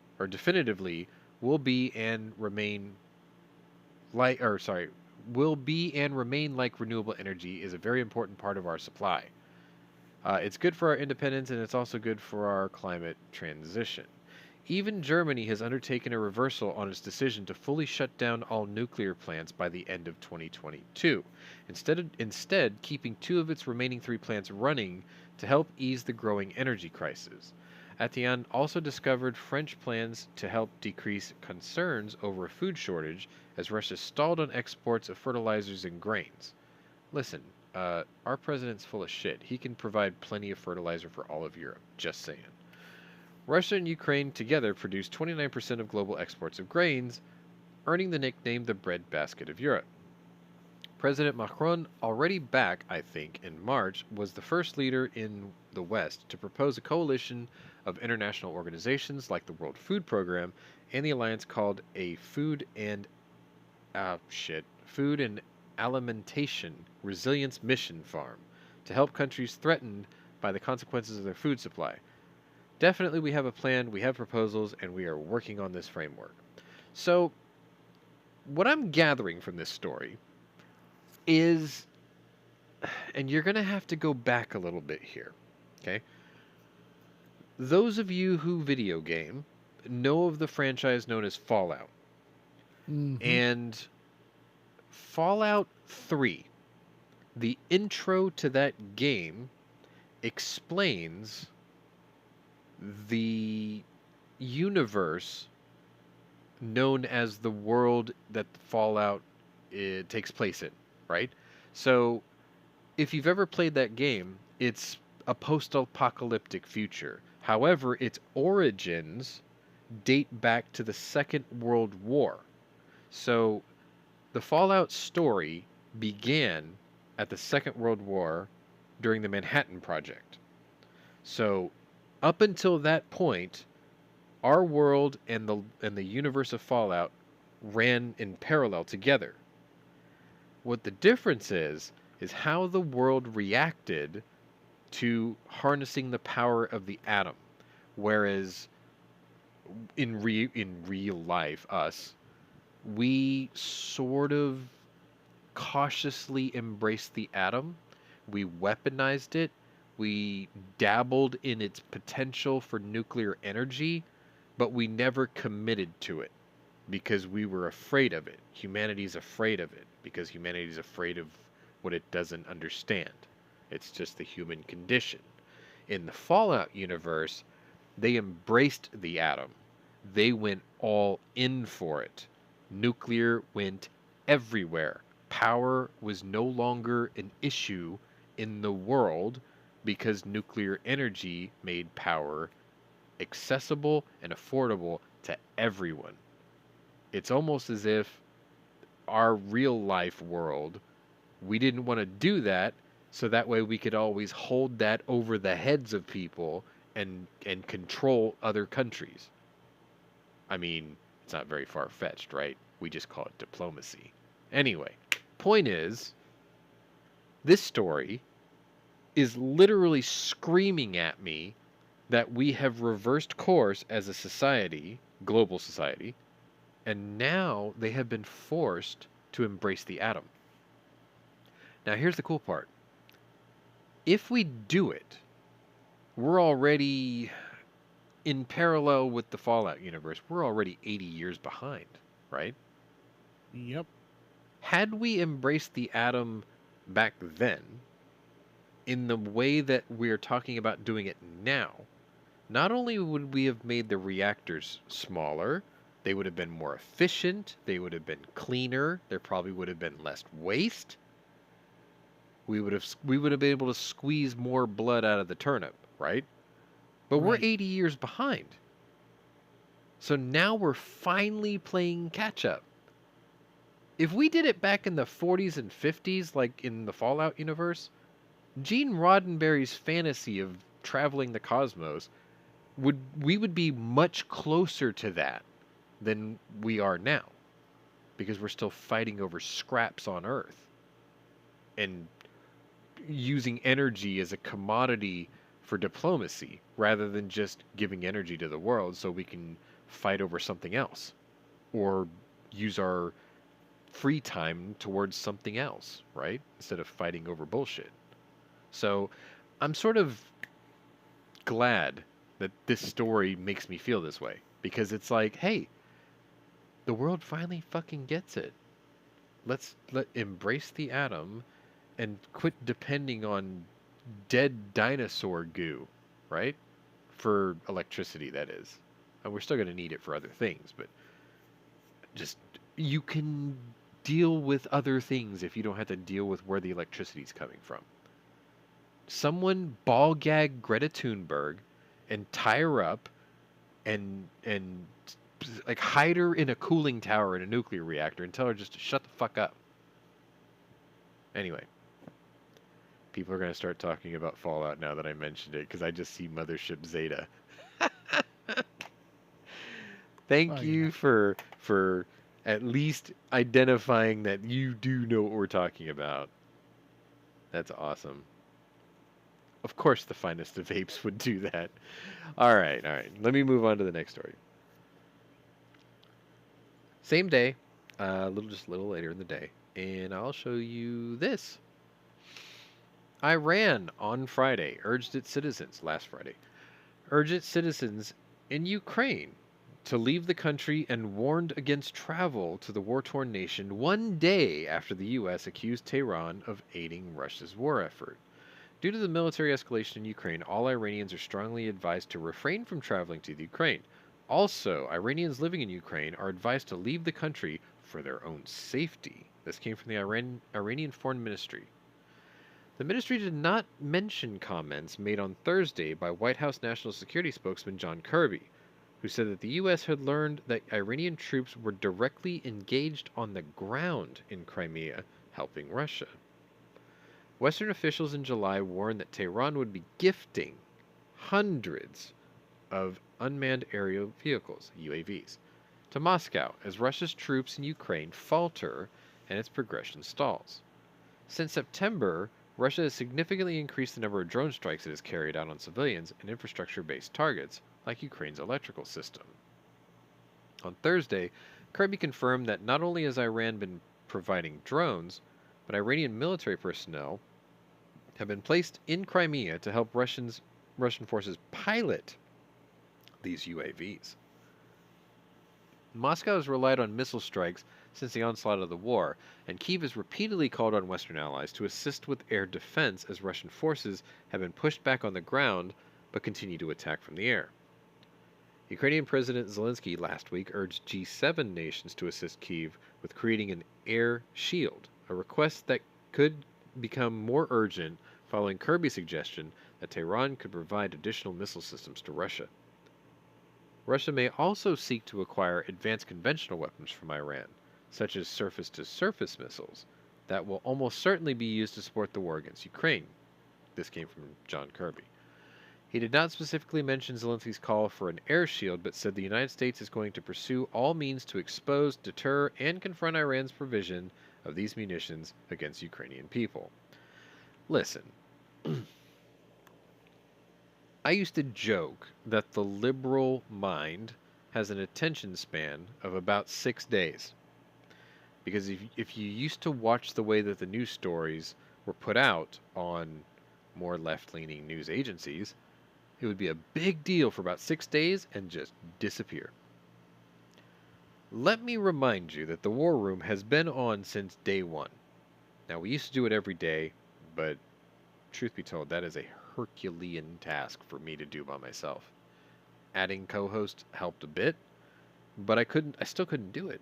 will be and remain like renewable energy is a very important part of our supply. It's good for our independence, and it's also good for our climate transition. Even Germany has undertaken a reversal on its decision to fully shut down all nuclear plants by the end of 2022, instead keeping 2 of its remaining 3 plants running to help ease the growing energy crisis. Etienne also discovered French plans to help decrease concerns over a food shortage as Russia stalled on exports of fertilizers and grains. Listen, our president's full of shit. He can provide plenty of fertilizer for all of Europe. Just saying. Russia and Ukraine together produce 29% of global exports of grains, earning the nickname the breadbasket of Europe. President Macron, already back, I think, in March, was the first leader in the West to propose a coalition of international organizations like the World Food Program and the alliance called a Food and Alimentation Resilience Mission Farm to help countries threatened by the consequences of their food supply. Definitely, we have a plan, we have proposals, and we are working on this framework. So, what I'm gathering from this story is, and you're going to have to go back a little bit here, okay? Those of you who video game know of the franchise known as Fallout. Mm-hmm. And Fallout 3, the intro to that game explains the universe known as the world that Fallout takes place in, right? So, if you've ever played that game, it's a post-apocalyptic future. However, its origins date back to the Second World War. So, the Fallout story began at the Second World War during the Manhattan Project. So, up until that point, our world and the universe of Fallout ran in parallel together. What the difference is how the world reacted to harnessing the power of the atom. Whereas in real life, we sort of cautiously embraced the atom. We weaponized it. We dabbled in its potential for nuclear energy, but we never committed to it because we were afraid of it. Humanity's afraid of it because humanity's afraid of what it doesn't understand. It's just the human condition. In the Fallout universe, they embraced the atom. They went all in for it. Nuclear went everywhere. Power was no longer an issue in the world because nuclear energy made power accessible and affordable to everyone. It's almost as if our real life world, we didn't want to do that, so that way we could always hold that over the heads of people and control other countries. I mean, it's not very far fetched, right? We just call it diplomacy. Anyway, point is, this story is literally screaming at me that we have reversed course as a society, global society, and now they have been forced to embrace the atom. Now, here's the cool part. If we do it, we're already in parallel with the Fallout universe. We're already 80 years behind, right? Yep. Had we embraced the atom back then, in the way that we're talking about doing it now, not only would we have made the reactors smaller, they would have been more efficient, they would have been cleaner, there probably would have been less waste. We would have been able to squeeze more blood out of the turnip, right? But we're Right. 80 years behind. So now we're finally playing catch up. If we did it back in the 40s and 50s, like in the Fallout universe, Gene Roddenberry's fantasy of traveling the cosmos we would be much closer to that than we are now because we're still fighting over scraps on Earth and using energy as a commodity for diplomacy rather than just giving energy to the world so we can fight over something else or use our free time towards something else, right? Instead of fighting over bullshit. So I'm sort of glad that this story makes me feel this way because it's like, hey, the world finally fucking gets it. Let embrace the atom and quit depending on dead dinosaur goo, right? For electricity, that is. And we're still going to need it for other things, but just you can deal with other things if you don't have to deal with where the electricity's coming from. Someone ball gag Greta Thunberg and tie her up and like hide her in a cooling tower in a nuclear reactor and tell her just to shut the fuck up. Anyway, people are going to start talking about Fallout now that I mentioned it because I just see Mothership Zeta. Oh Thank yeah. you for at least identifying that you do know what we're talking about. That's awesome. Of course, the finest of apes would do that. All right, all right. Let me move on to the next story. Same day, just a little later in the day, and I'll show you this. Iran on Friday urged its citizens last Friday urged its citizens in Ukraine to leave the country and warned against travel to the war-torn nation one day after the U.S. accused Tehran of aiding Russia's war effort. Due to the military escalation in Ukraine, all Iranians are strongly advised to refrain from traveling to the Ukraine. Also, Iranians living in Ukraine are advised to leave the country for their own safety. This came from the Iranian Foreign Ministry. The ministry did not mention comments made on Thursday by White House National Security spokesman John Kirby, who said that the U.S. had learned that Iranian troops were directly engaged on the ground in Crimea, helping Russia. Western officials in July warned that Tehran would be gifting hundreds of unmanned aerial vehicles, UAVs, to Moscow as Russia's troops in Ukraine falter and its progression stalls. Since September, Russia has significantly increased the number of drone strikes it has carried out on civilians and infrastructure-based targets, like Ukraine's electrical system. On Thursday, Kirby confirmed that not only has Iran been providing drones, but Iranian military personnel have been placed in Crimea to help Russian forces pilot these UAVs. Moscow has relied on missile strikes since the onslaught of the war, and Kyiv has repeatedly called on Western allies to assist with air defense as Russian forces have been pushed back on the ground but continue to attack from the air. Ukrainian President Zelensky last week urged G7 nations to assist Kyiv with creating an air shield, a request that could become more urgent following Kirby's suggestion that Tehran could provide additional missile systems to Russia. Russia may also seek to acquire advanced conventional weapons from Iran, such as surface-to-surface missiles, that will almost certainly be used to support the war against Ukraine. This came from John Kirby. He did not specifically mention Zelensky's call for an air shield, but said the United States is going to pursue all means to expose, deter, and confront Iran's provision of these munitions against Ukrainian people. Listen, I used to joke that the liberal mind has an attention span of about 6 days. Because if you used to watch the way that the news stories were put out on more left-leaning news agencies, it would be a big deal for about 6 days and just disappear. Let me remind you that the War Room has been on since day one. Now, we used to do it every day, but truth be told, that is a Herculean task for me to do by myself. Adding co-host helped a bit, but I still couldn't do it.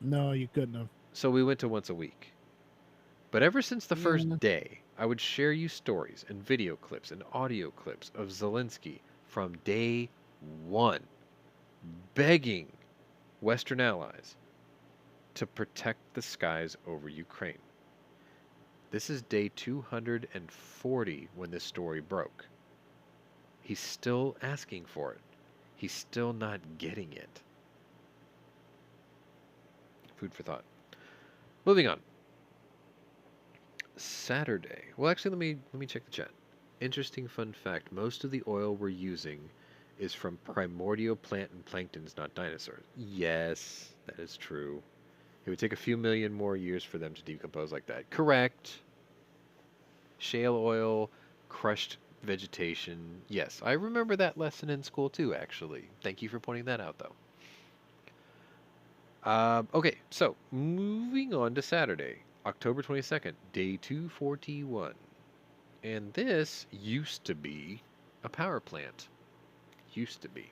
No, you couldn't have. So we went to once a week. But ever since the Yeah. first day, I would share you stories and video clips and audio clips of Zelensky from day one, begging Western allies to protect the skies over Ukraine. This is day 240 when this story broke. He's still asking for it. He's still not getting it. Food for thought. Moving on. Saturday. Well, actually, let me check the chat. Interesting fun fact. Most of the oil we're using is from primordial plant and planktons, not dinosaurs. Yes, that is true. It would take a few million more years for them to decompose like that. Correct. Shale oil, crushed vegetation. Yes, I remember that lesson in school too, actually. Thank you for pointing that out, though. Okay, so moving on to Saturday, October 22nd, day 241. And this used to be a power plant. used to be.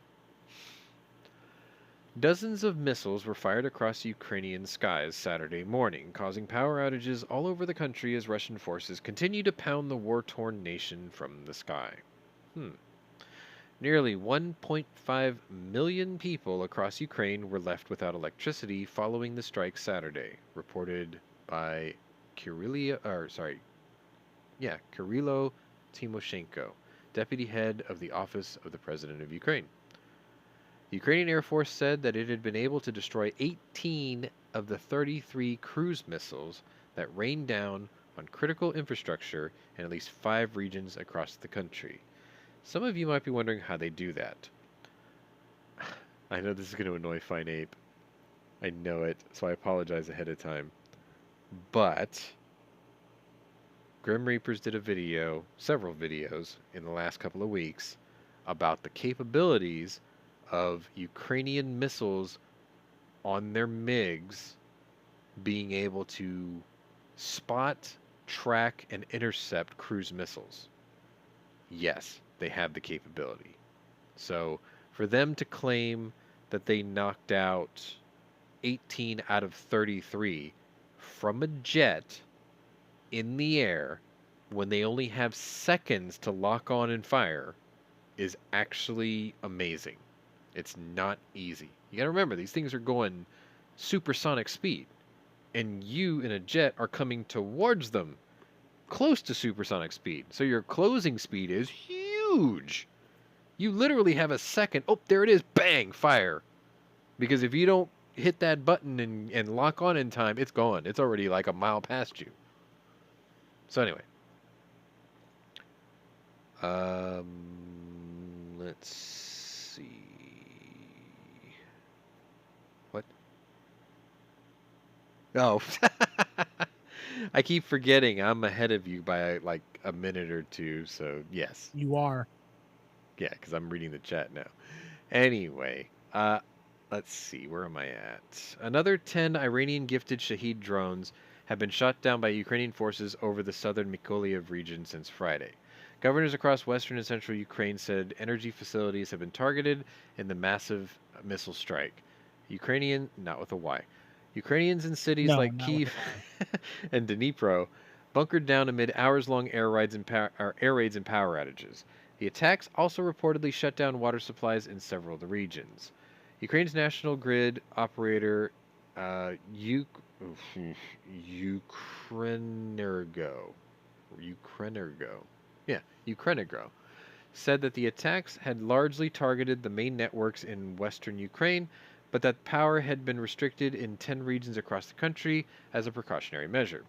Dozens of missiles were fired across Ukrainian skies Saturday morning, causing power outages all over the country as Russian forces continue to pound the war-torn nation from the sky. Nearly 1.5 million people across Ukraine were left without electricity following the strike Saturday, reported by Kirilo Timoshenko, deputy head of the Office of the President of Ukraine. The Ukrainian Air Force said that it had been able to destroy 18 of the 33 cruise missiles that rained down on critical infrastructure in at least 5 regions across the country. Some of you might be wondering how they do that. I know this is going to annoy Fine Ape. I know it, so I apologize ahead of time. But Grim Reapers did a video, several videos, in the last couple of weeks about the capabilities of Ukrainian missiles on their MiGs being able to spot, track, and intercept cruise missiles. Yes, they have the capability. So for them to claim that they knocked out 18 out of 33 from a jet in the air when they only have seconds to lock on and fire is actually amazing. It's not easy. You gotta remember, these things are going supersonic speed, and you in a jet are coming towards them close to supersonic speed. So your closing speed is huge. You literally have a second. Oh, there it is. Bang, fire. Because if you don't hit that button and lock on in time, it's gone. It's already like a mile past you. So anyway. Let's see. What? Oh. I keep forgetting I'm ahead of you by like a minute or two, so yes. You are. Yeah, because I'm reading the chat now. Anyway, let's see, where am I at? Another 10 Iranian-gifted Shahed drones have been shot down by Ukrainian forces over the southern Mykolaiv region since Friday. Governors across western and central Ukraine said energy facilities have been targeted in the massive missile strike. Not with a Y. Ukrainians in cities No, like not with Kyiv a Y. and Dnipro bunkered down amid hours-long air raids and power outages. The attacks also reportedly shut down water supplies in several of the regions. Ukraine's national grid operator, Ukrenergo, said that the attacks had largely targeted the main networks in western Ukraine, but that power had been restricted in 10 regions across the country as a precautionary measure.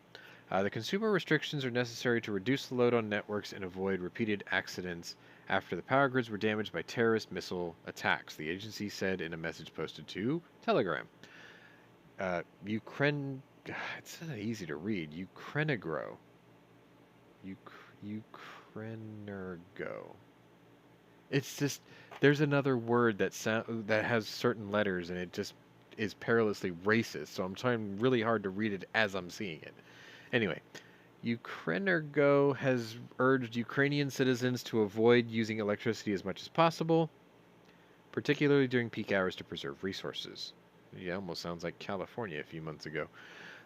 The consumer restrictions are necessary to reduce the load on networks and avoid repeated accidents after the power grids were damaged by terrorist missile attacks, the agency said in a message posted to Telegram. It's not easy to read. Ukrenegro. Ukrenergo. It's just there's another word that has certain letters and it just is perilously racist. So I'm trying really hard to read it as I'm seeing it. Anyway, Ukrenergo has urged Ukrainian citizens to avoid using electricity as much as possible, particularly during peak hours to preserve resources. Yeah, almost sounds like California a few months ago.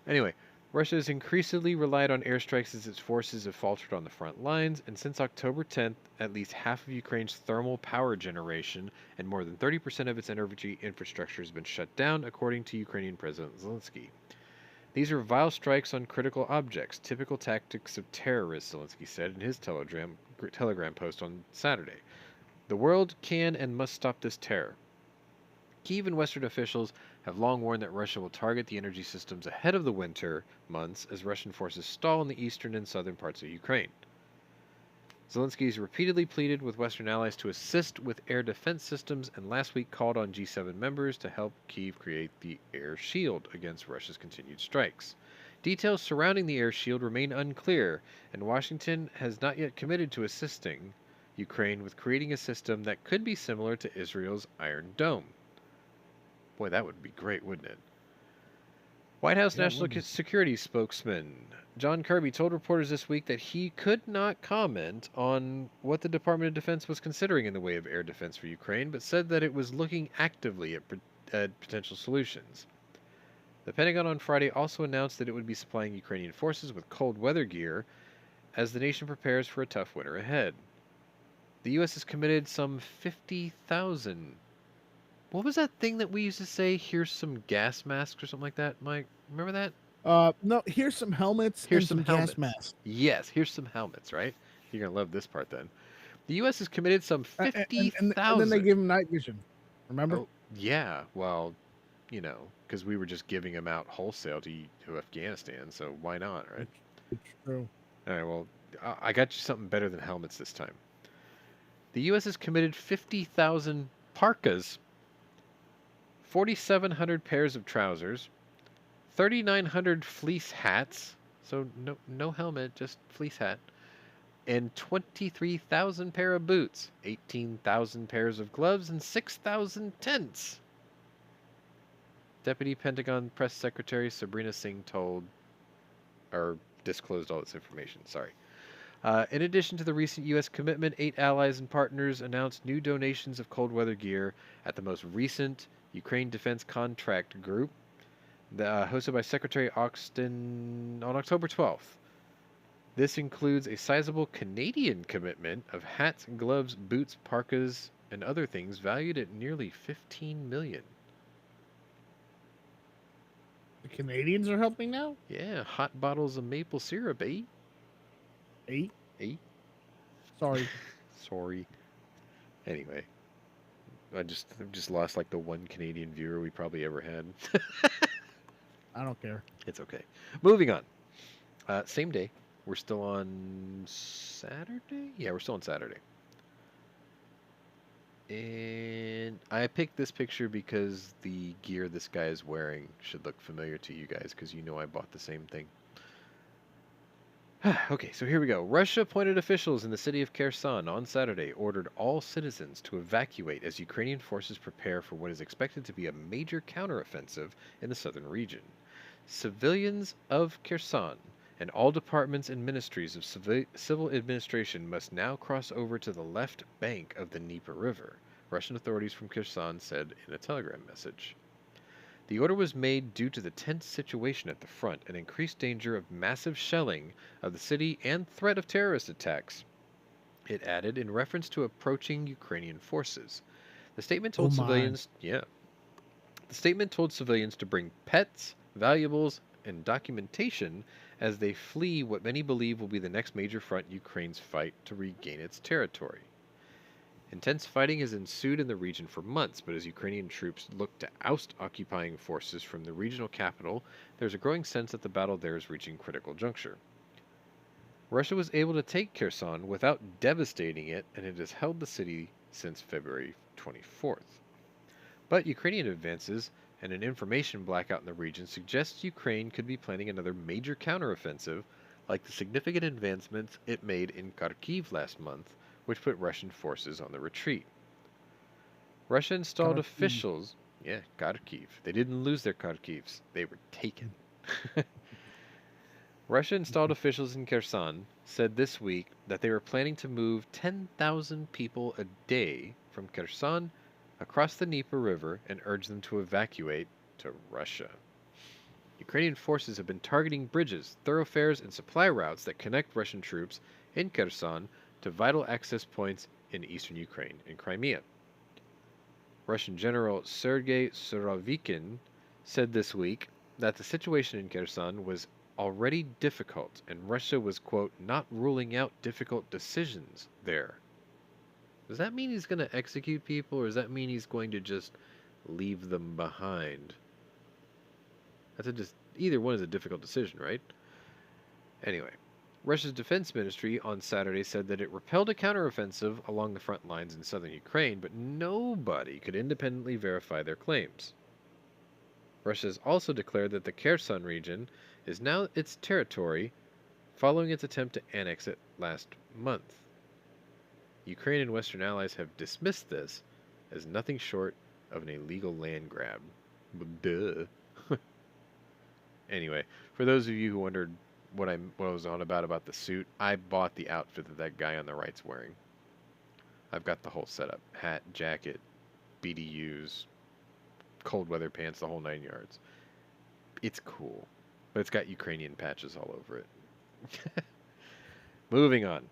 Anyway, Russia has increasingly relied on airstrikes as its forces have faltered on the front lines, and since October 10th, at least half of Ukraine's thermal power generation and more than 30% of its energy infrastructure has been shut down, according to Ukrainian President Zelensky. These are vile strikes on critical objects, typical tactics of terrorists, Zelensky said in his Telegram post on Saturday. The world can and must stop this terror. Kyiv and Western officials have long warned that Russia will target the energy systems ahead of the winter months as Russian forces stall in the eastern and southern parts of Ukraine. Zelensky has repeatedly pleaded with Western allies to assist with air defense systems and last week called on G7 members to help Kyiv create the air shield against Russia's continued strikes. Details surrounding the air shield remain unclear, and Washington has not yet committed to assisting Ukraine with creating a system that could be similar to Israel's Iron Dome. Boy, that would be great, wouldn't it? White House Yeah, it National would be. Security spokesman John Kirby told reporters this week that he could not comment on what the Department of Defense was considering in the way of air defense for Ukraine, but said that it was looking actively at potential solutions. The Pentagon on Friday also announced that it would be supplying Ukrainian forces with cold weather gear as the nation prepares for a tough winter ahead. The U.S. has committed some 50,000. What was that thing that we used to say? Here's some gas masks or something like that, Mike? Remember that? No, here's some helmets Here's and some some gas helmets. masks. Yes, here's some helmets, right? You're going to love this part then. The U.S. has committed some And then they 50,000. give them night vision. Remember? Oh, yeah. Well, because we were just giving them out wholesale to Afghanistan, so why not, right? It's true. All right, well, I got you something better than helmets this time. The U.S. has committed 50,000 parkas, 4,700 pairs of trousers, 3,900 fleece hats, so no helmet, just fleece hat, and 23,000 pair of boots, 18,000 pairs of gloves, and 6,000 tents. Deputy Pentagon Press Secretary Sabrina Singh disclosed all this information. Sorry. In addition to the recent U.S. commitment, 8 allies and partners announced new donations of cold weather gear at the most recent Ukraine Defense Contract Group, hosted by Secretary Austin on October 12th. This includes a sizable Canadian commitment of hats, gloves, boots, parkas, and other things valued at nearly $15 million. The Canadians are helping now? Yeah, hot bottles of maple syrup, eh? 8? Eh? Sorry. Sorry. Anyway, I've just lost like the one Canadian viewer we probably ever had. I don't care. It's okay. Moving on. Same day. We're still on Saturday? Yeah, we're still on Saturday. And I picked this picture because the gear this guy is wearing should look familiar to you guys because I bought the same thing. Okay, so here we go. Russia appointed officials in the city of Kherson on Saturday ordered all citizens to evacuate as Ukrainian forces prepare for what is expected to be a major counteroffensive in the southern region. Civilians of Kherson and all departments and ministries of civil administration must now cross over to the left bank of the Dnieper River, Russian authorities from Kherson said in a telegram message. The order was made due to the tense situation at the front and increased danger of massive shelling of the city and threat of terrorist attacks. It added in reference to approaching Ukrainian forces. The statement Oh told my. civilians, to bring pets, valuables, and documentation as they flee what many believe will be the next major front Ukraine's fight to regain its territory. Intense fighting has ensued in the region for months, but as Ukrainian troops look to oust occupying forces from the regional capital, there's a growing sense that the battle there is reaching critical juncture. Russia was able to take Kherson without devastating it, and it has held the city since February 24th. But Ukrainian advances and an information blackout in the region suggests Ukraine could be planning another major counteroffensive, like the significant advancements it made in Kharkiv last month, which put Russian forces on the retreat. Russia installed Kharkiv. officials. Yeah, Kharkiv. They didn't lose their Kharkivs, they were taken. Russia installed officials in Kherson said this week that they were planning to move 10,000 people a day from Kherson across the Dnieper River and urge them to evacuate to Russia. Ukrainian forces have been targeting bridges, thoroughfares, and supply routes that connect Russian troops in Kherson to vital access points in eastern Ukraine and Crimea. Russian General Sergei Surovikin said this week that the situation in Kherson was already difficult and Russia was, quote, not ruling out difficult decisions there. Does that mean he's going to execute people, or does that mean he's going to just leave them behind? Either one is a difficult decision, right? Anyway, Russia's defense ministry on Saturday said that it repelled a counteroffensive along the front lines in southern Ukraine, but nobody could independently verify their claims. Russia has also declared that the Kherson region is now its territory following its attempt to annex it last month. Ukraine and Western allies have dismissed this as nothing short of an illegal land grab. Duh. Anyway, for those of you who wondered what I was on about the suit, I bought the outfit that that guy on the right's wearing. I've got the whole setup: hat, jacket, BDUs, cold weather pants, the whole 9 yards. It's cool, but it's got Ukrainian patches all over it. Moving on.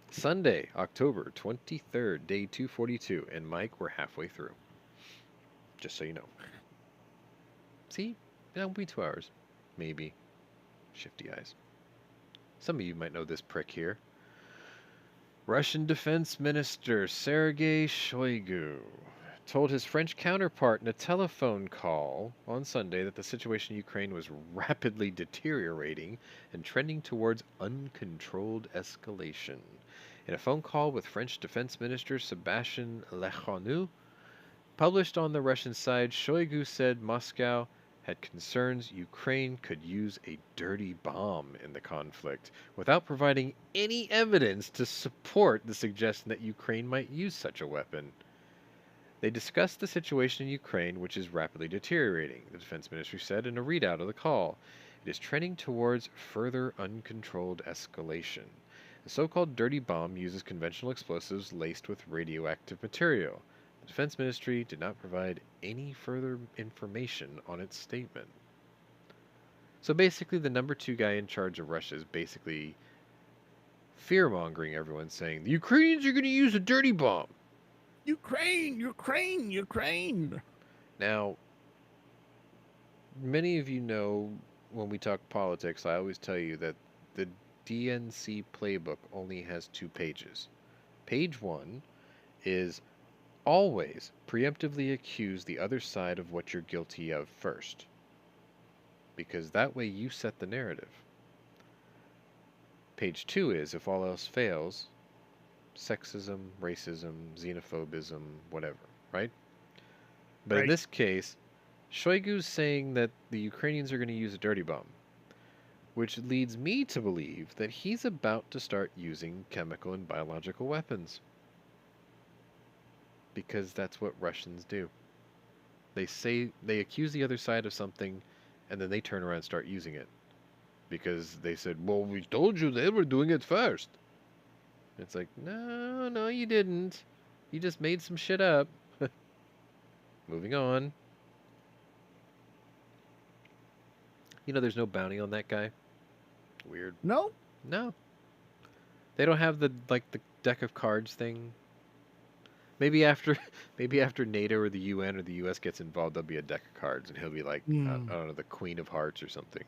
Sunday, October 23rd, day 242, and Mike, we're halfway through. Just so you know. See, that'll be 2 hours, maybe. Shifty eyes. Some of you might know this prick here. Russian Defense Minister Sergei Shoigu told his French counterpart in a telephone call on Sunday that the situation in Ukraine was rapidly deteriorating and trending towards uncontrolled escalation. In a phone call with French Defense Minister Sébastien Lecornu, published on the Russian side, Shoigu said Moscow had concerns Ukraine could use a dirty bomb in the conflict, without providing any evidence to support the suggestion that Ukraine might use such a weapon. They discussed the situation in Ukraine, which is rapidly deteriorating, the defense ministry said in a readout of the call. It is trending towards further uncontrolled escalation. The so-called dirty bomb uses conventional explosives laced with radioactive material. The defense ministry did not provide any further information on its statement. So basically, the number two guy in charge of Russia is basically fear-mongering everyone, saying the Ukrainians are going to use a dirty bomb. Ukraine, Ukraine, Ukraine. Now, many of you know when we talk politics, I always tell you that the DNC playbook only has 2 pages. Page 1 is always preemptively accuse the other side of what you're guilty of first, because that way you set the narrative. Page 2 is, if all else fails, sexism, racism, xenophobism, whatever, right? But in this case, Shoigu's saying that the Ukrainians are going to use a dirty bomb, which leads me to believe that he's about to start using chemical and biological weapons. Because that's what Russians do. They accuse the other side of something, and then they turn around and start using it. Because they said, well, we told you they were doing it first. It's like, no, you didn't. You just made some shit up. Moving on. You know, there's no bounty on that guy. Weird. No? No. They don't have the deck of cards thing. Maybe after NATO or the UN or the US gets involved, there'll be a deck of cards, and he'll be like, I don't know, the Queen of Hearts or something.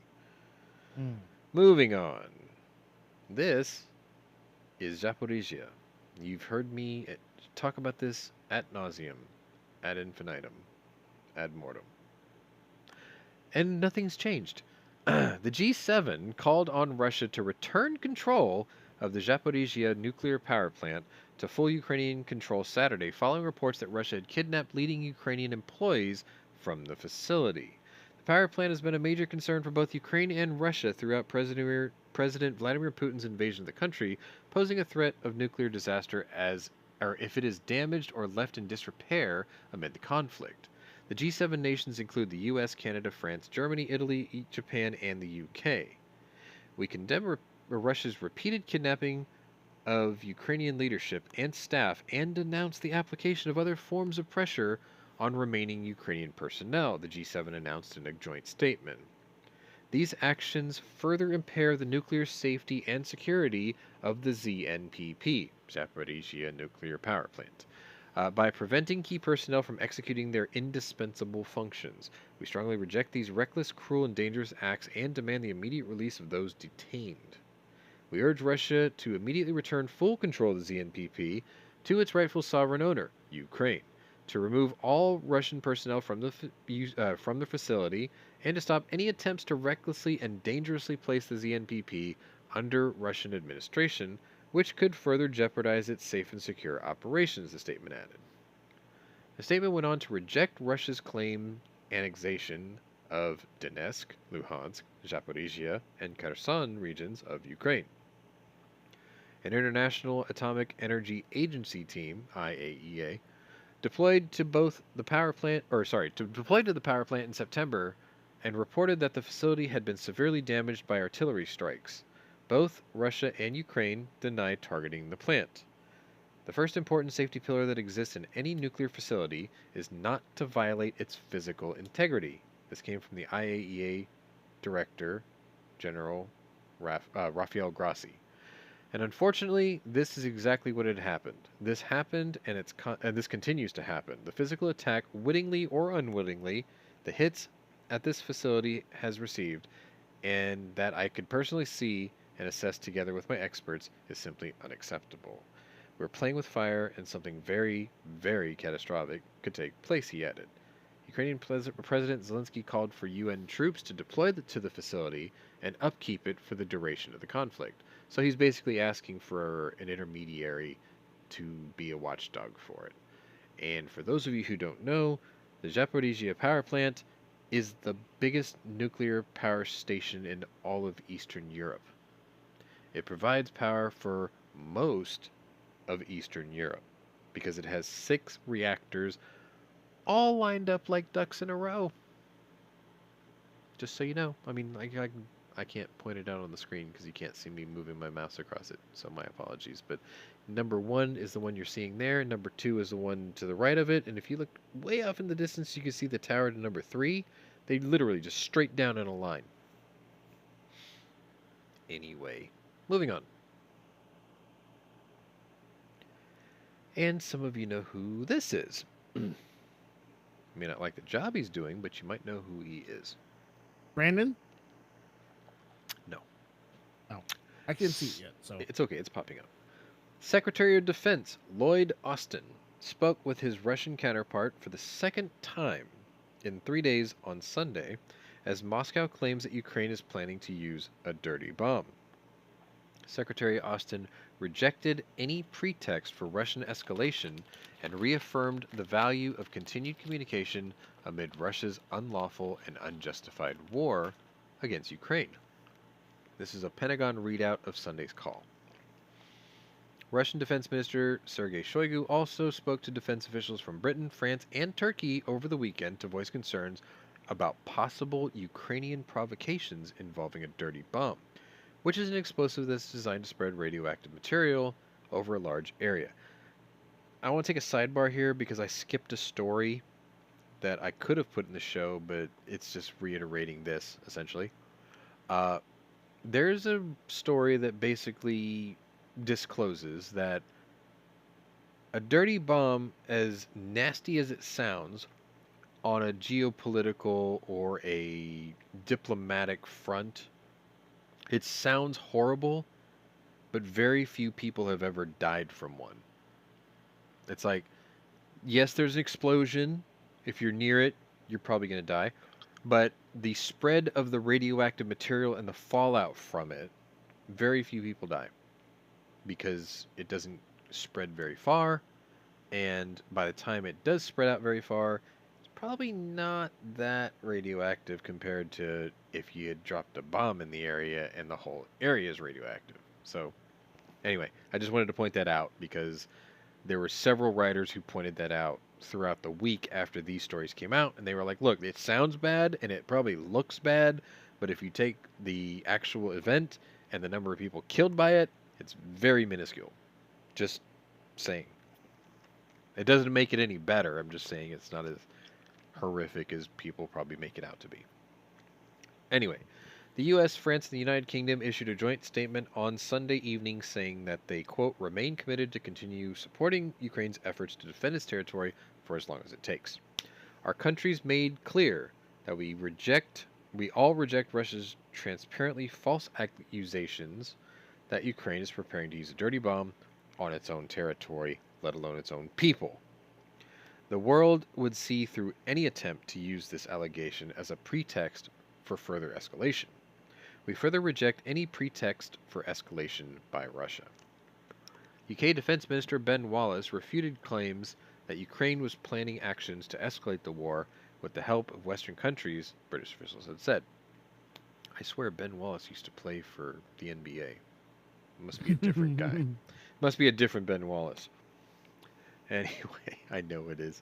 Moving on. This is Zaporizhia. You've heard me talk about this ad nauseum, ad infinitum, ad mortem. And nothing's changed. The G7 called on Russia to return control of the Zaporizhia nuclear power plant to full Ukrainian control Saturday, following reports that Russia had kidnapped leading Ukrainian employees from the facility. The power plant has been a major concern for both Ukraine and Russia throughout President Vladimir Putin's invasion of the country, posing a threat of nuclear disaster if it is damaged or left in disrepair amid the conflict. The G7 nations include the US, Canada, France, Germany, Italy, Japan, and the UK. We condemn Russia's repeated kidnapping of Ukrainian leadership and staff and denounce the application of other forms of pressure on remaining Ukrainian personnel, the G7 announced in a joint statement. These actions further impair the nuclear safety and security of the ZNPP, Zaporizhia Nuclear Power Plant, by preventing key personnel from executing their indispensable functions. We strongly reject these reckless, cruel, and dangerous acts and demand the immediate release of those detained. We urge Russia to immediately return full control of the ZNPP to its rightful sovereign owner, Ukraine, to remove all Russian personnel from the facility, and to stop any attempts to recklessly and dangerously place the ZNPP under Russian administration, which could further jeopardize its safe and secure operations, the statement added. The statement went on to reject Russia's claimed annexation of Donetsk, Luhansk, Zaporizhia, and Kherson regions of Ukraine. An International Atomic Energy Agency team, IAEA, deployed to the power plant in September and reported that the facility had been severely damaged by artillery strikes. Both Russia and Ukraine denied targeting the plant. The first important safety pillar that exists in any nuclear facility is not to violate its physical integrity. This came from the IAEA Director General Rafael Grossi. And unfortunately, this is exactly what had happened. This happened, and this continues to happen. The physical attack, wittingly or unwittingly, the hits at this facility has received, and that I could personally see and assess together with my experts is simply unacceptable. We're playing with fire, and something very, very catastrophic could take place, he added. Ukrainian President Zelensky called for UN troops to deploy to the facility and upkeep it for the duration of the conflict. So he's basically asking for an intermediary to be a watchdog for it. And for those of you who don't know, the Zaporizhia power plant is the biggest nuclear power station in all of Eastern Europe. It provides power for most of Eastern Europe because it has 6 reactors all lined up like ducks in a row. Just so you know. I mean, I can't point it out on the screen because you can't see me moving my mouse across it, so my apologies. But number 1 is the one you're seeing there. Number 2 is the one to the right of it. And if you look way off in the distance, you can see the tower to number 3. They literally just straight down in a line. Anyway, moving on. And some of you know who this is. You may not like the job he's doing, but you might know who he is. Brandon? No. Oh, I can't see it yet, so. It's okay, it's popping up. Secretary of Defense Lloyd Austin spoke with his Russian counterpart for the second time in 3 days on Sunday, as Moscow claims that Ukraine is planning to use a dirty bomb. Secretary Austin rejected any pretext for Russian escalation and reaffirmed the value of continued communication amid Russia's unlawful and unjustified war against Ukraine. This is a Pentagon readout of Sunday's call. Russian Defense Minister Sergei Shoigu also spoke to defense officials from Britain, France, and Turkey over the weekend to voice concerns about possible Ukrainian provocations involving a dirty bomb, which is an explosive that's designed to spread radioactive material over a large area. I want to take a sidebar here because I skipped a story that I could have put in the show, but it's just reiterating this, essentially. There's a story that basically discloses that a dirty bomb, as nasty as it sounds, on a geopolitical or a diplomatic front, it sounds horrible, but very few people have ever died from one. It's like, yes, there's an explosion. If you're near it, you're probably going to die. But the spread of the radioactive material and the fallout from it, very few people die because it doesn't spread very far. And by the time it does spread out very far, it's probably not that radioactive compared to if you had dropped a bomb in the area and the whole area is radioactive. So, anyway, I just wanted to point that out because there were several writers who pointed that out throughout the week after these stories came out, and they were like, look, it sounds bad and it probably looks bad, but if you take the actual event and the number of people killed by it, it's very minuscule. Just saying. It doesn't make it any better. I'm just saying it's not as horrific as people probably make it out to be. Anyway, the U.S., France, and the United Kingdom issued a joint statement on Sunday evening saying that they, quote, remain committed to continue supporting Ukraine's efforts to defend its territory for as long as it takes. Our countries made clear that we all reject Russia's transparently false accusations that Ukraine is preparing to use a dirty bomb on its own territory, let alone its own people. The world would see through any attempt to use this allegation as a pretext for further escalation. We further reject any pretext for escalation by Russia. UK Defense Minister Ben Wallace refuted claims that Ukraine was planning actions to escalate the war with the help of Western countries, British officials had said. I swear Ben Wallace used to play for the NBA. Must be a different guy. Must be a different Ben Wallace. Anyway, I know it is.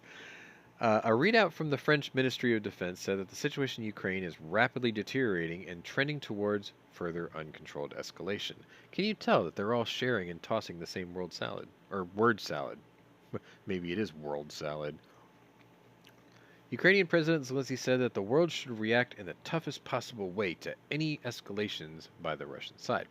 A readout from the French Ministry of Defense said that the situation in Ukraine is rapidly deteriorating and trending towards further uncontrolled escalation. Can you tell that they're all sharing and tossing the same world salad? Or word salad. Maybe it is world salad. Ukrainian President Zelensky said that the world should react in the toughest possible way to any escalations by the Russian side.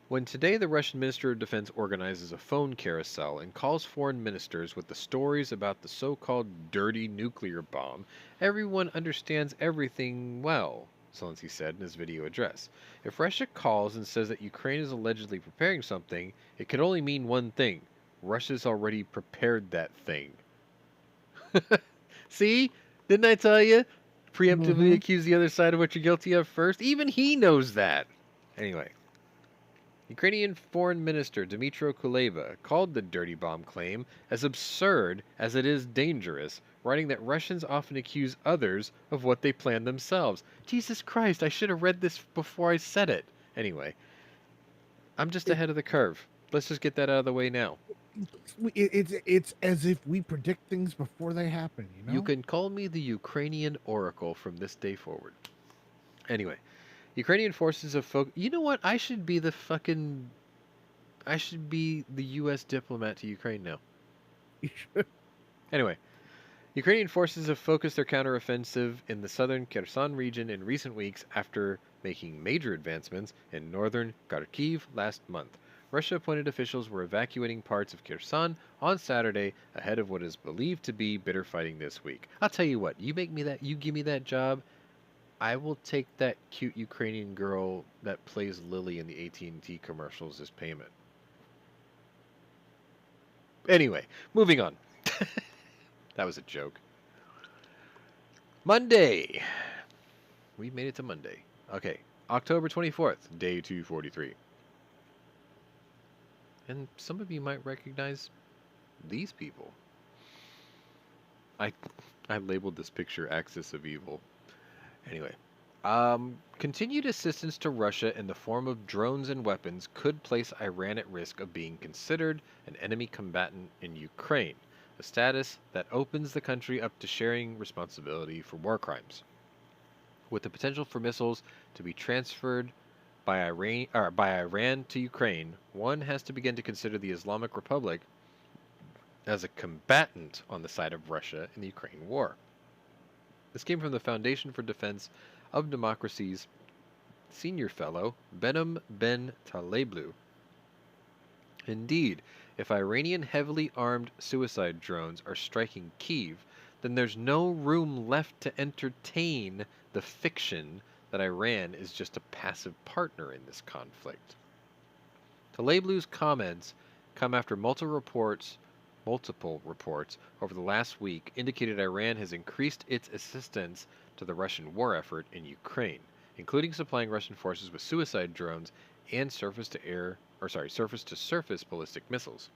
When today the Russian Minister of Defense organizes a phone carousel and calls foreign ministers with the stories about the so-called dirty nuclear bomb, everyone understands everything well, Zelensky said in his video address. If Russia calls and says that Ukraine is allegedly preparing something, it could only mean one thing. Russia's already prepared that thing. See? Didn't I tell you? Preemptively Mm-hmm. accuse the other side of what you're guilty of first. Even he knows that. Anyway, Ukrainian Foreign Minister Dmytro Kuleba called the dirty bomb claim as absurd as it is dangerous, writing that Russians often accuse others of what they plan themselves. Jesus Christ, I should have read this before I said it. Anyway, I'm just It, ahead of the curve. Let's just get that out of the way now. it's as if we predict things before they happen. You You know. can call me the Ukrainian Oracle from this day forward. Anyway, Ukrainian forces have You know what? I should be the U.S. diplomat to Ukraine now. Anyway, Ukrainian forces have focused their counteroffensive in the southern Kherson region in recent weeks after making major advancements in northern Kharkiv last month. Russia-appointed officials were evacuating parts of Kherson on Saturday ahead of what is believed to be bitter fighting this week. I'll tell you what, you give me that job, I will take that cute Ukrainian girl that plays Lily in the AT&T commercials as payment. Anyway, moving on. That was a joke. Monday. We made it to Monday. Okay, October 24th, day 243. And some of you might recognize these people. I I labeled this picture Axis of Evil. Anyway, continued assistance to Russia in the form of drones and weapons could place Iran at risk of being considered an enemy combatant in Ukraine, a status that opens the country up to sharing responsibility for war crimes. With the potential for missiles to be transferred by Iran to Ukraine, one has to begin to consider the Islamic Republic as a combatant on the side of Russia in the Ukraine war. This came from the Foundation for Defense of Democracy's senior fellow, Behnam Ben Taleblu. Indeed, if Iranian heavily armed suicide drones are striking Kyiv, then there's no room left to entertain the fiction that Iran is just a passive partner in this conflict. Taleblu's comments come after multiple reports over the last week indicated Iran has increased its assistance to the Russian war effort in Ukraine, including supplying Russian forces with suicide drones and surface to surface ballistic missiles.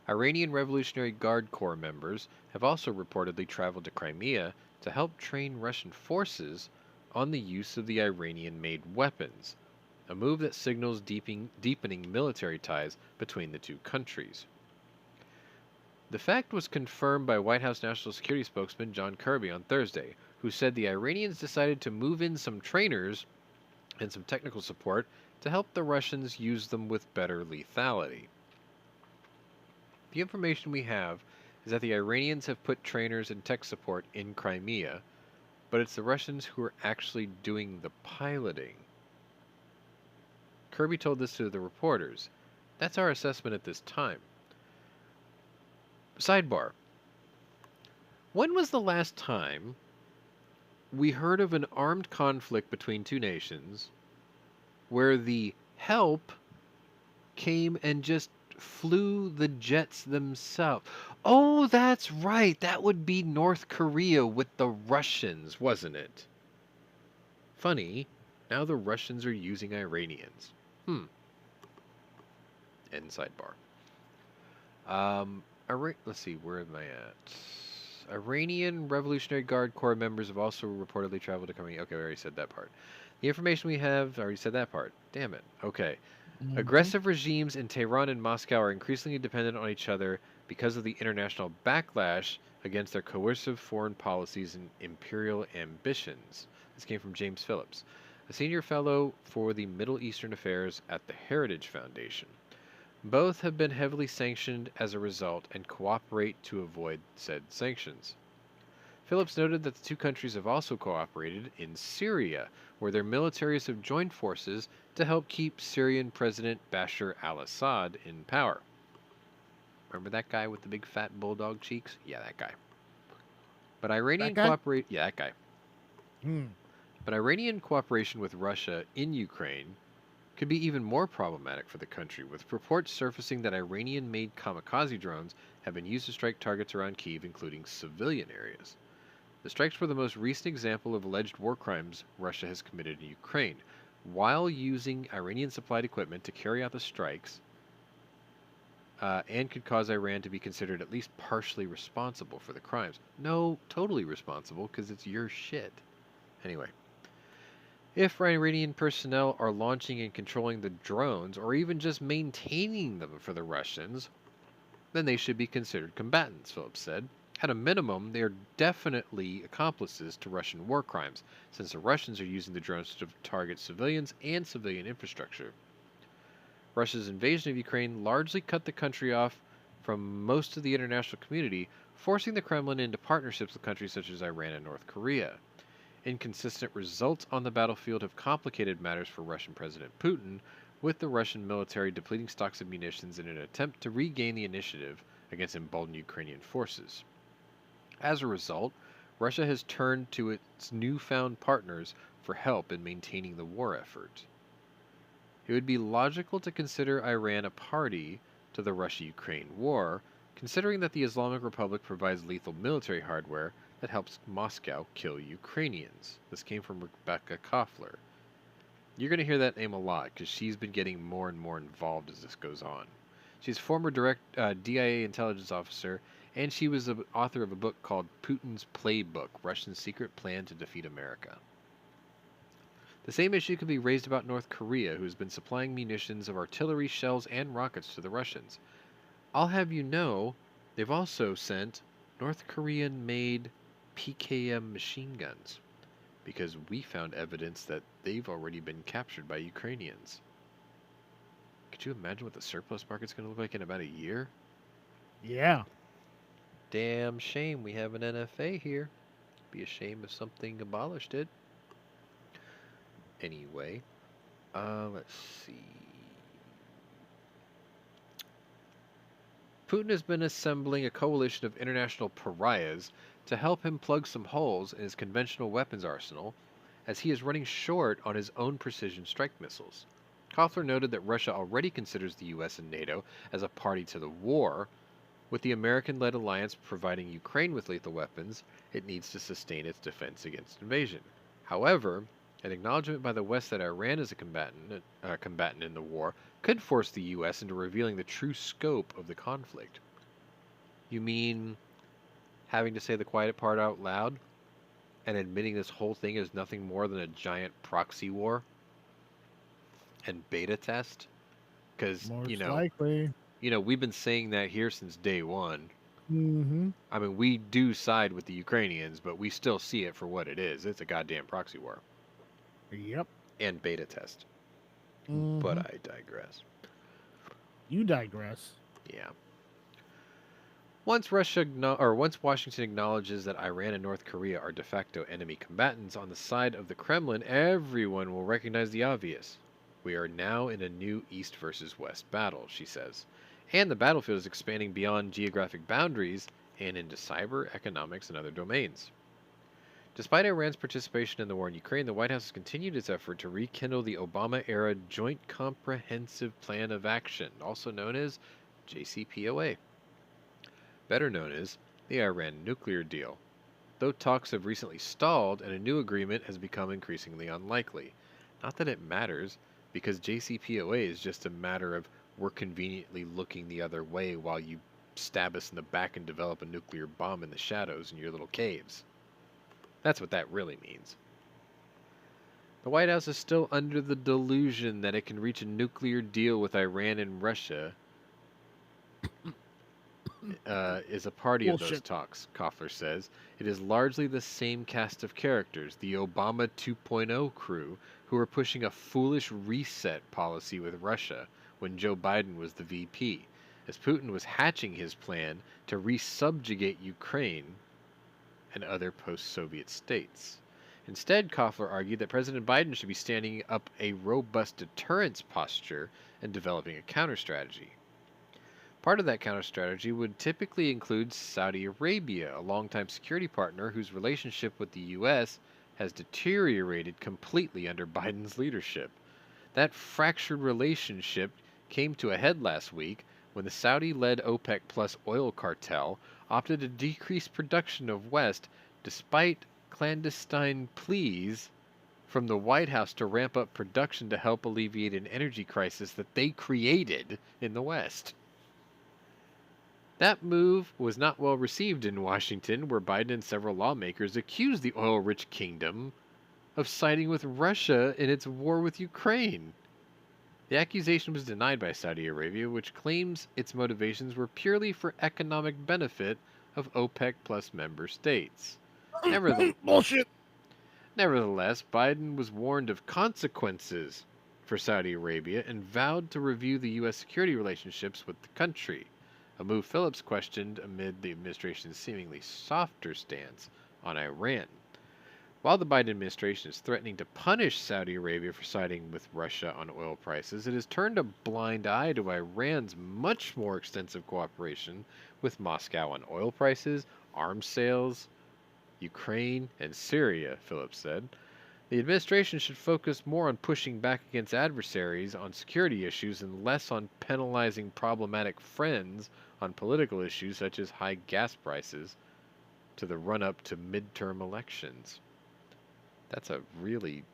Iranian Revolutionary Guard Corps members have also reportedly traveled to Crimea to help train Russian forces on the use of the Iranian-made weapons, a move that signals deepening military ties between the two countries. The fact was confirmed by White House National Security spokesman John Kirby on Thursday, who said the Iranians decided to move in some trainers and some technical support to help the Russians use them with better lethality. The information we have is that the Iranians have put trainers and tech support in Crimea, but it's the Russians who are actually doing the piloting. Kirby told this to the reporters. That's our assessment at this time. Sidebar. When was the last time we heard of an armed conflict between two nations where the help came and just flew the jets themselves? Oh, that's right. That would be North Korea with the Russians, wasn't it? Funny, now the Russians are using Iranians. End sidebar. Let's see, where am I at? Iranian Revolutionary Guard Corps members have also reportedly traveled to Crimea. Okay, I already said that part. The information we have, I already said that part. Damn it. Okay. Mm-hmm. Aggressive regimes in Tehran and Moscow are increasingly dependent on each other because of the international backlash against their coercive foreign policies and imperial ambitions. This came from James Phillips, a senior fellow for the Middle Eastern Affairs at the Heritage Foundation. Both have been heavily sanctioned as a result and cooperate to avoid said sanctions. Phillips noted that the two countries have also cooperated in Syria, where their militaries have joined forces to help keep Syrian President Bashar al-Assad in power. Remember that guy with the big fat bulldog cheeks? Yeah, that guy. But That Iranian guy? cooperate yeah, that guy. Hmm. But Iranian cooperation with Russia in Ukraine could be even more problematic for the country, with reports surfacing that Iranian-made kamikaze drones have been used to strike targets around Kyiv, including civilian areas. The strikes were the most recent example of alleged war crimes Russia has committed in Ukraine. While using Iranian-supplied equipment to carry out the strikes, and could cause Iran to be considered at least partially responsible for the crimes. No, totally responsible, because it's your shit. Anyway, if Iranian personnel are launching and controlling the drones, or even just maintaining them for the Russians, then they should be considered combatants, Phillips said. At a minimum, they are definitely accomplices to Russian war crimes, since the Russians are using the drones to target civilians and civilian infrastructure. Russia's invasion of Ukraine largely cut the country off from most of the international community, forcing the Kremlin into partnerships with countries such as Iran and North Korea. Inconsistent results on the battlefield have complicated matters for Russian President Putin, with the Russian military depleting stocks of munitions in an attempt to regain the initiative against emboldened Ukrainian forces. As a result, Russia has turned to its newfound partners for help in maintaining the war effort. It would be logical to consider Iran a party to the Russia-Ukraine war, considering that the Islamic Republic provides lethal military hardware that helps Moscow kill Ukrainians. This came from Rebecca Koffler. You're going to hear that name a lot because she's been getting more and more involved as this goes on. She's a former DIA intelligence officer, and she was the author of a book called Putin's Playbook, Russia's Secret Plan to Defeat America. The same issue can be raised about North Korea, who has been supplying munitions of artillery, shells, and rockets to the Russians. I'll have you know, they've also sent North Korean-made PKM machine guns, because we found evidence that they've already been captured by Ukrainians. Could you imagine what the surplus market's going to look like in about a year? Yeah. Damn shame we have an NFA here. Be a shame if something abolished it. Anyway, let's see. Putin has been assembling a coalition of international pariahs to help him plug some holes in his conventional weapons arsenal, as he is running short on his own precision strike missiles. Koffler noted that Russia already considers the US and NATO as a party to the war. With the American-led alliance providing Ukraine with lethal weapons, it needs to sustain its defense against invasion. However, an acknowledgement by the West that Iran is a combatant in the war could force the U.S. into revealing the true scope of the conflict. You mean having to say the quiet part out loud and admitting this whole thing is nothing more than a giant proxy war and beta test? Because, Most likely. We've been saying that here since day one. Mm-hmm. I mean, we do side with the Ukrainians, but we still see it for what it is. It's a goddamn proxy war. Yep. And beta test. Mm-hmm. But I digress. You digress. Yeah. Once Washington acknowledges that Iran and North Korea are de facto enemy combatants on the side of the Kremlin, everyone will recognize the obvious. We are now in a new East versus West battle, she says. And the battlefield is expanding beyond geographic boundaries and into cyber, economics, and other domains. Despite Iran's participation in the war in Ukraine, the White House has continued its effort to rekindle the Obama-era Joint Comprehensive Plan of Action, also known as JCPOA, better known as the Iran nuclear deal, though talks have recently stalled and a new agreement has become increasingly unlikely. Not that it matters, because JCPOA is just a matter of we're conveniently looking the other way while you stab us in the back and develop a nuclear bomb in the shadows in your little caves. That's what that really means. The White House is still under the delusion that it can reach a nuclear deal with Iran and Russia is a party of those Bullshit. talks, Koffler says. It is largely the same cast of characters, the Obama 2.0 crew, who were pushing a foolish reset policy with Russia when Joe Biden was the VP, as Putin was hatching his plan to resubjugate Ukraine and other post Soviet states. Instead, Koffler argued that President Biden should be standing up a robust deterrence posture and developing a counter-strategy. Part of that counter strategy would typically include Saudi Arabia, a longtime security partner whose relationship with the U.S. has deteriorated completely under Biden's leadership. That fractured relationship came to a head last week when the Saudi led OPEC Plus oil cartel opted to decrease production of West despite clandestine pleas from the White House to ramp up production to help alleviate an energy crisis that they created in the West. That move was not well received in Washington, where Biden and several lawmakers accused the oil rich kingdom of siding with Russia in its war with Ukraine. The accusation was denied by Saudi Arabia, which claims its motivations were purely for economic benefit of OPEC Plus member states. Nevertheless, Bullshit. Nevertheless, Biden was warned of consequences for Saudi Arabia and vowed to review the U.S. security relationships with the country, a move Phillips questioned amid the administration's seemingly softer stance on Iran. While the Biden administration is threatening to punish Saudi Arabia for siding with Russia on oil prices, it has turned a blind eye to Iran's much more extensive cooperation with Moscow on oil prices, arms sales, Ukraine, and Syria, Phillips said. The administration should focus more on pushing back against adversaries on security issues and less on penalizing problematic friends on political issues such as high gas prices to the run up to midterm elections. That's a really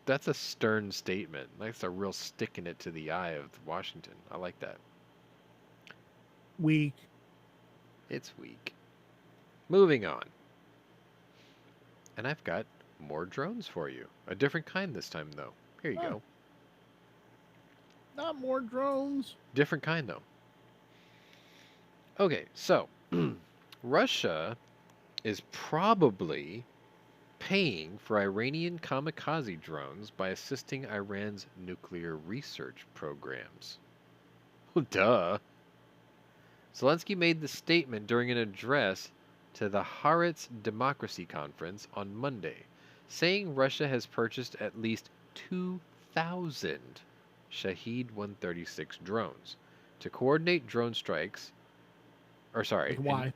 that's a stern statement. That's a real stick in it to the eye of Washington. I like that. Weak. It's weak. Moving on. And I've got more drones for you. A different kind this time, though. Here you go. Not more drones. Different kind, though. Okay, so Russia is probably paying for Iranian kamikaze drones by assisting Iran's nuclear research programs. Well, duh. Zelensky made the statement during an address to the Haaretz Democracy Conference on Monday, saying Russia has purchased at least 2,000 Shahed 136 drones to coordinate drone strikes. Why?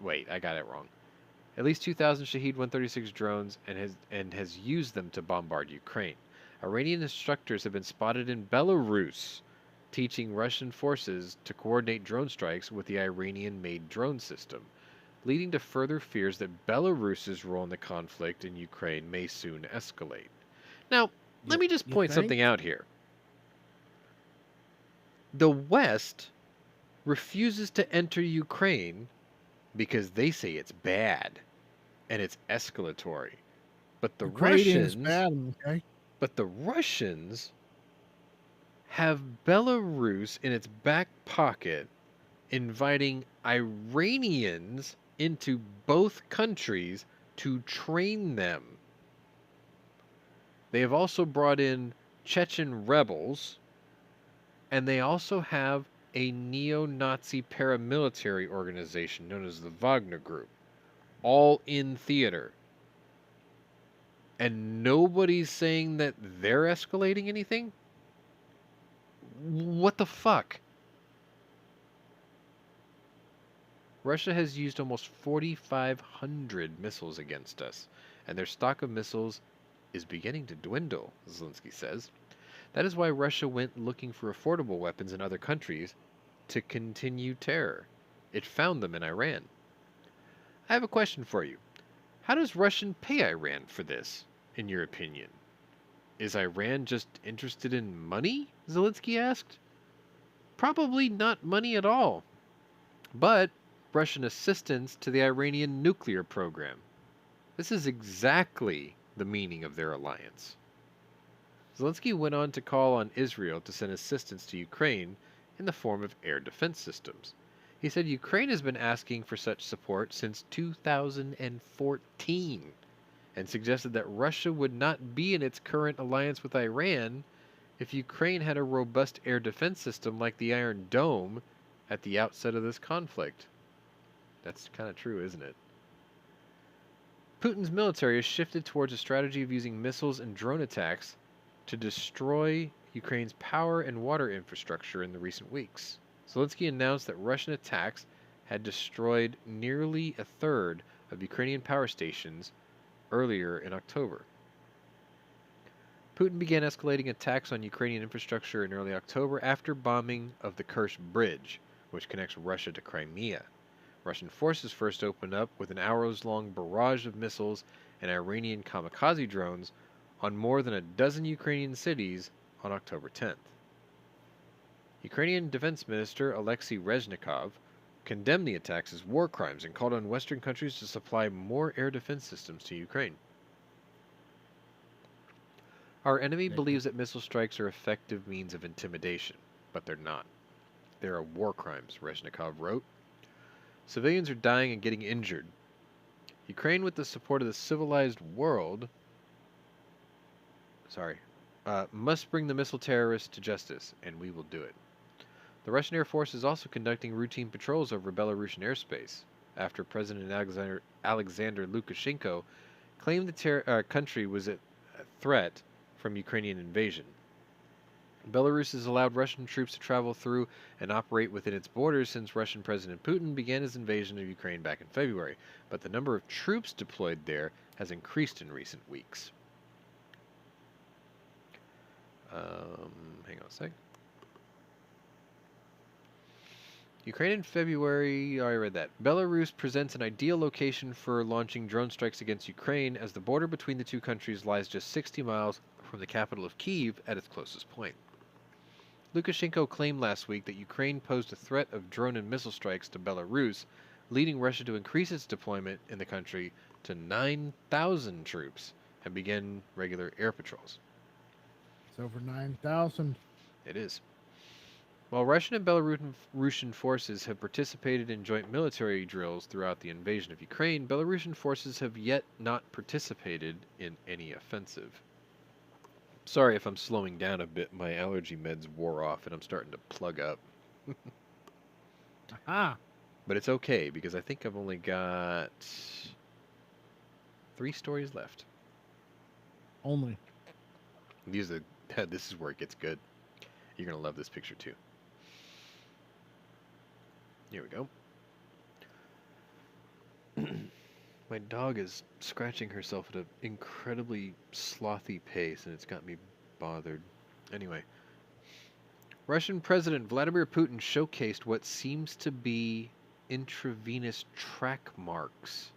Wait, I got it wrong. At least 2,000 Shahed 136 drones and has used them to bombard Ukraine. Iranian instructors have been spotted in Belarus teaching Russian forces to coordinate drone strikes with the Iranian-made drone system, leading to further fears that Belarus's role in the conflict in Ukraine may soon escalate. Now, let me just point something out here. The West refuses to enter Ukraine because they say it's bad and it's escalatory. But the Russians have Belarus in its back pocket, inviting Iranians into both countries to train them. They have also brought in Chechen rebels, and they also have a neo-Nazi paramilitary organization known as the Wagner Group, all in theater. And nobody's saying that they're escalating anything? What the fuck? Russia has used almost 4,500 missiles against us, and their stock of missiles is beginning to dwindle, Zelensky says. That is why Russia went looking for affordable weapons in other countries to continue terror. It found them in Iran. I have a question for you. How does Russia pay Iran for this, in your opinion? Is Iran just interested in money? Zelensky asked. Probably not money at all, but Russian assistance to the Iranian nuclear program. This is exactly the meaning of their alliance. Zelensky went on to call on Israel to send assistance to Ukraine in the form of air defense systems. He said Ukraine has been asking for such support since 2014 and suggested that Russia would not be in its current alliance with Iran if Ukraine had a robust air defense system like the Iron Dome at the outset of this conflict. That's kind of true, isn't it? Putin's military has shifted towards a strategy of using missiles and drone attacks to destroy Ukraine's power and water infrastructure in the recent weeks. Zelensky announced that Russian attacks had destroyed nearly a third of Ukrainian power stations earlier in October. Putin began escalating attacks on Ukrainian infrastructure in early October after bombing of the Kerch Bridge, which connects Russia to Crimea. Russian forces first opened up with an hours-long barrage of missiles and Iranian kamikaze drones on more than a dozen Ukrainian cities on October 10th. Ukrainian Defense Minister Alexei Reznikov condemned the attacks as war crimes and called on Western countries to supply more air defense systems to Ukraine. Our enemy believes that missile strikes are effective means of intimidation, but they're not. They are war crimes, Reznikov wrote. Civilians are dying and getting injured. Ukraine, with the support of the civilized world, must bring the missile terrorists to justice, and we will do it. The Russian Air Force is also conducting routine patrols over Belarusian airspace after President Alexander Lukashenko claimed the country was a threat from Ukrainian invasion. Belarus has allowed Russian troops to travel through and operate within its borders since Russian President Putin began his invasion of Ukraine back in February, but the number of troops deployed there has increased in recent weeks. Hang on a sec. Ukraine in February, I read that. Belarus presents an ideal location for launching drone strikes against Ukraine as the border between the two countries lies just 60 miles from the capital of Kyiv at its closest point. Lukashenko claimed last week that Ukraine posed a threat of drone and missile strikes to Belarus, leading Russia to increase its deployment in the country to 9,000 troops and begin regular air patrols. It's over 9,000. It is. While Russian and Belarusian forces have participated in joint military drills throughout the invasion of Ukraine, Belarusian forces have yet not participated in any offensive. Sorry if I'm slowing down a bit. My allergy meds wore off and I'm starting to plug up. Aha! But it's okay because I think I've only got 3 stories left. Only. This is where it gets good. You're going to love this picture too. Here we go. My dog is scratching herself at an incredibly slothy pace, and it's got me bothered. Anyway, Russian President Vladimir Putin showcased what seems to be intravenous track marks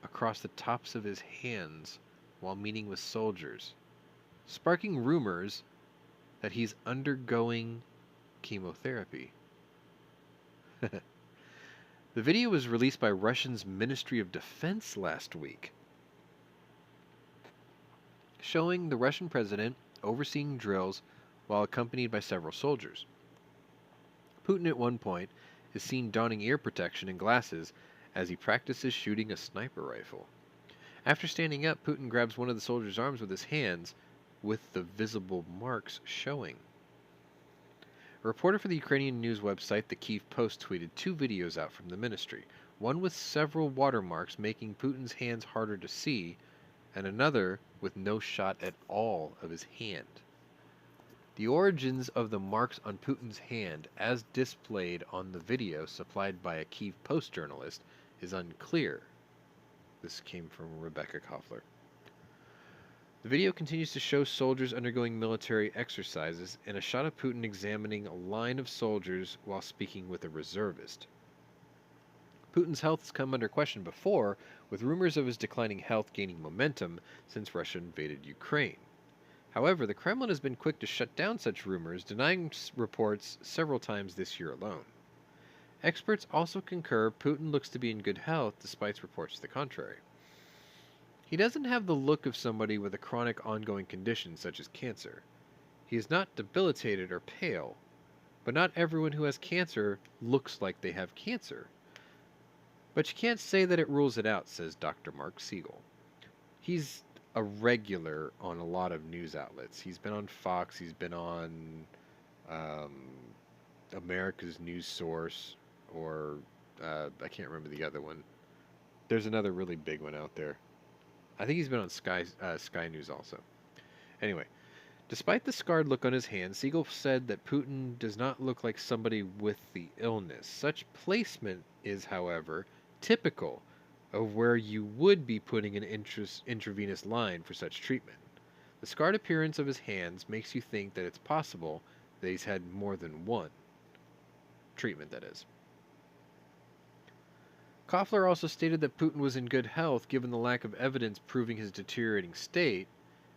across the tops of his hands while meeting with soldiers, sparking rumors that he's undergoing chemotherapy. The video was released by Russia's Ministry of Defense last week, showing the Russian president overseeing drills while accompanied by several soldiers. Putin at one point is seen donning ear protection and glasses as he practices shooting a sniper rifle. After standing up, Putin grabs one of the soldier's arms with his hands, with the visible marks showing. A reporter for the Ukrainian news website The Kyiv Post tweeted 2 videos out from the ministry, one with several watermarks making Putin's hands harder to see, and another with no shot at all of his hand. The origins of the marks on Putin's hand, as displayed on the video supplied by a Kyiv Post journalist, is unclear. This came from Rebecca Koffler. The video continues to show soldiers undergoing military exercises and a shot of Putin examining a line of soldiers while speaking with a reservist. Putin's health has come under question before, with rumors of his declining health gaining momentum since Russia invaded Ukraine. However, the Kremlin has been quick to shut down such rumors, denying reports several times this year alone. Experts also concur Putin looks to be in good health despite reports to the contrary. He doesn't have the look of somebody with a chronic ongoing condition such as cancer. He is not debilitated or pale, But not everyone who has cancer looks like they have cancer. But you can't say that it rules it out, says Dr. Mark Siegel. He's a regular on a lot of news outlets. He's been on Fox, he's been on um, America's News Source, or I can't remember the other one. There's another really big one out there. I think he's been on Sky News also. Anyway, despite the scarred look on his hand, Siegel said that Putin does not look like somebody with the illness. Such placement is, however, typical of where you would be putting an intravenous line for such treatment. The scarred appearance of his hands makes you think that it's possible that he's had more than one treatment, that is. Koffler also stated that Putin was in good health given the lack of evidence proving his deteriorating state,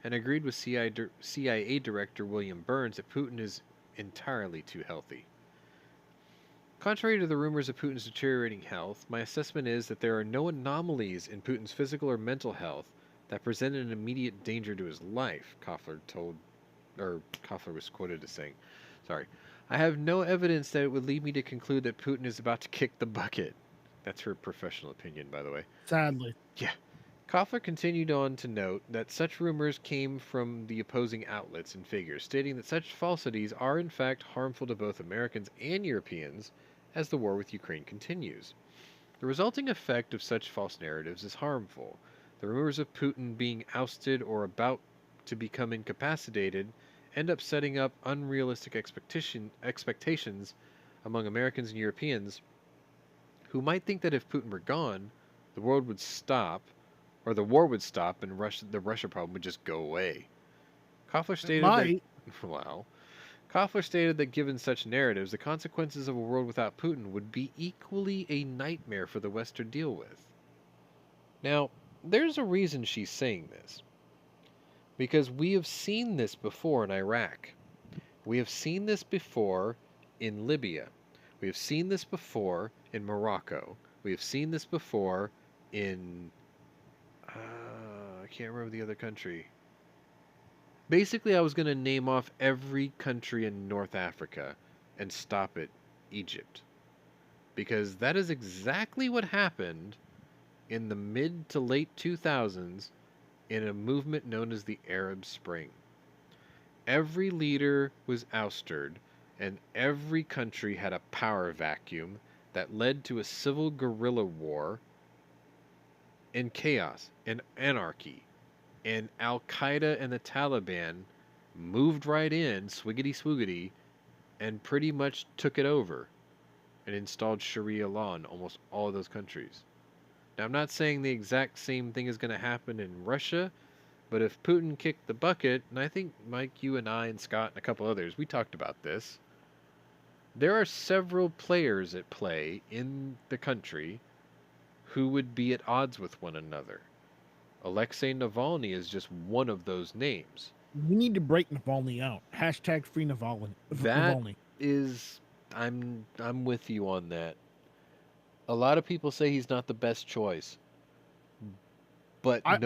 and agreed with CIA Director William Burns that Putin is entirely too healthy. Contrary to the rumors of Putin's deteriorating health, my assessment is that there are no anomalies in Putin's physical or mental health that present an immediate danger to his life, Koffler was quoted as saying. Sorry. I have no evidence that it would lead me to conclude that Putin is about to kick the bucket. That's her professional opinion, by the way. Sadly. Yeah. Koffler continued on to note that such rumors came from the opposing outlets and figures, stating that such falsities are in fact harmful to both Americans and Europeans as the war with Ukraine continues. The resulting effect of such false narratives is harmful. The rumors of Putin being ousted or about to become incapacitated end up setting up unrealistic expectations among Americans and Europeans who might think that if Putin were gone, the world would stop, or the war would stop, and the Russia problem would just go away. Koffler stated that, wow. Koffler stated that given such narratives, the consequences of a world without Putin would be equally a nightmare for the West to deal with. Now, there's a reason she's saying this. Because we have seen this before in Iraq. We have seen this before in Libya. We have seen this before in Morocco. We have seen this before in... I can't remember the other country. Basically, I was going to name off every country in North Africa and stop at Egypt. Because that is exactly what happened in the mid to late 2000s in a movement known as the Arab Spring. Every leader was ousted, and every country had a power vacuum that led to a civil guerrilla war and chaos and anarchy. And Al Qaeda and the Taliban moved right in, swiggity swoogity, and pretty much took it over and installed Sharia law in almost all of those countries. Now, I'm not saying the exact same thing is going to happen in Russia, but if Putin kicked the bucket, and I think Mike, you and I and Scott and a couple others, we talked about this, there are several players at play in the country who would be at odds with one another. Alexei Navalny is just one of those names. We need to break Navalny out. Hashtag free Navalny. That is, I'm with you on that. A lot of people say he's not the best choice, but I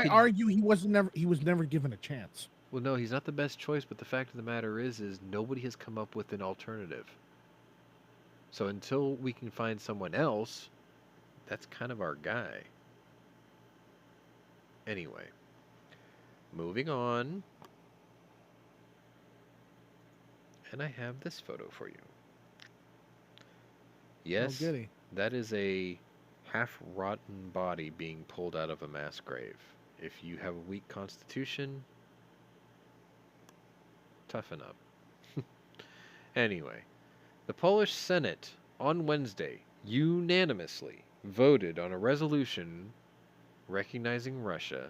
argue he was never given a chance. Well, no, he's not the best choice, but the fact of the matter is nobody has come up with an alternative. So until we can find someone else, that's kind of our guy. Anyway, moving on. And I have this photo for you. Yes, that is a half-rotten body being pulled out of a mass grave. If you have a weak constitution, toughen up. Anyway, the Polish Senate on Wednesday unanimously voted on a resolution recognizing Russia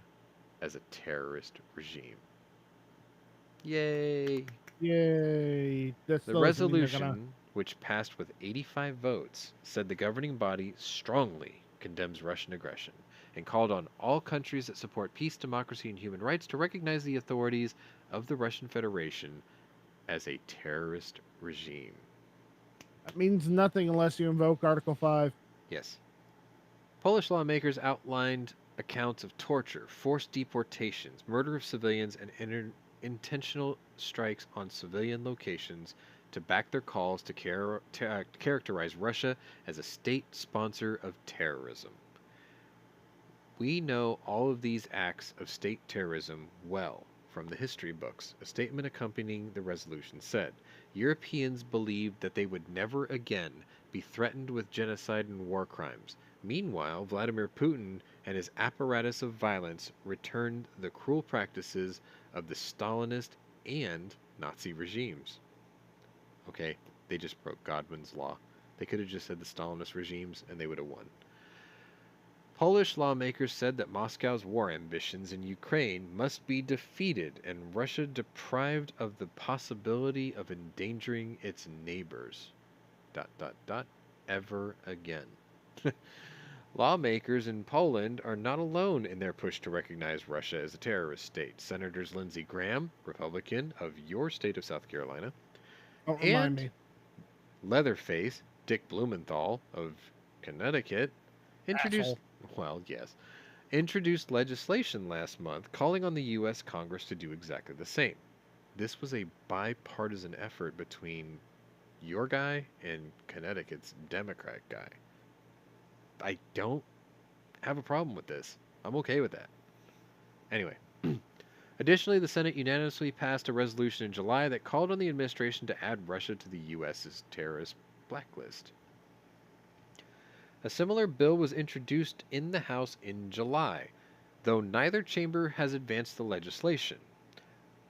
as a terrorist regime. Yay! Yay! The resolution, which passed with 85 votes, said the governing body strongly condemns Russian aggression and called on all countries that support peace, democracy, and human rights to recognize the authorities of the Russian Federation as a terrorist regime. That means nothing unless you invoke Article 5. Yes. Polish lawmakers outlined accounts of torture, forced deportations, murder of civilians, and intentional strikes on civilian locations to back their calls to characterize Russia as a state sponsor of terrorism. We know all of these acts of state terrorism well from the history books. A statement accompanying the resolution said Europeans believed that they would never again be threatened with genocide and war crimes. Meanwhile, Vladimir Putin and his apparatus of violence returned the cruel practices of the Stalinist and Nazi regimes. Okay, they just broke Godwin's law. They could have just said the Stalinist regimes and they would have won. Polish lawmakers said that Moscow's war ambitions in Ukraine must be defeated and Russia deprived of the possibility of endangering its neighbors. ... Ever again. Lawmakers in Poland are not alone in their push to recognize Russia as a terrorist state. Senators Lindsey Graham, Republican of your state of South Carolina, Don't remind and me. Leatherface Dick Blumenthal of Connecticut introduced, Asshole. well, yes, introduced legislation last month calling on the U.S. Congress to do exactly the same. This was a bipartisan effort between your guy and Connecticut's Democrat guy. I don't have a problem with this. I'm okay with that. Anyway, additionally, the Senate unanimously passed a resolution in July that called on the administration to add Russia to the U.S.'s terrorist blacklist. A similar bill was introduced in the House in July, though neither chamber has advanced the legislation.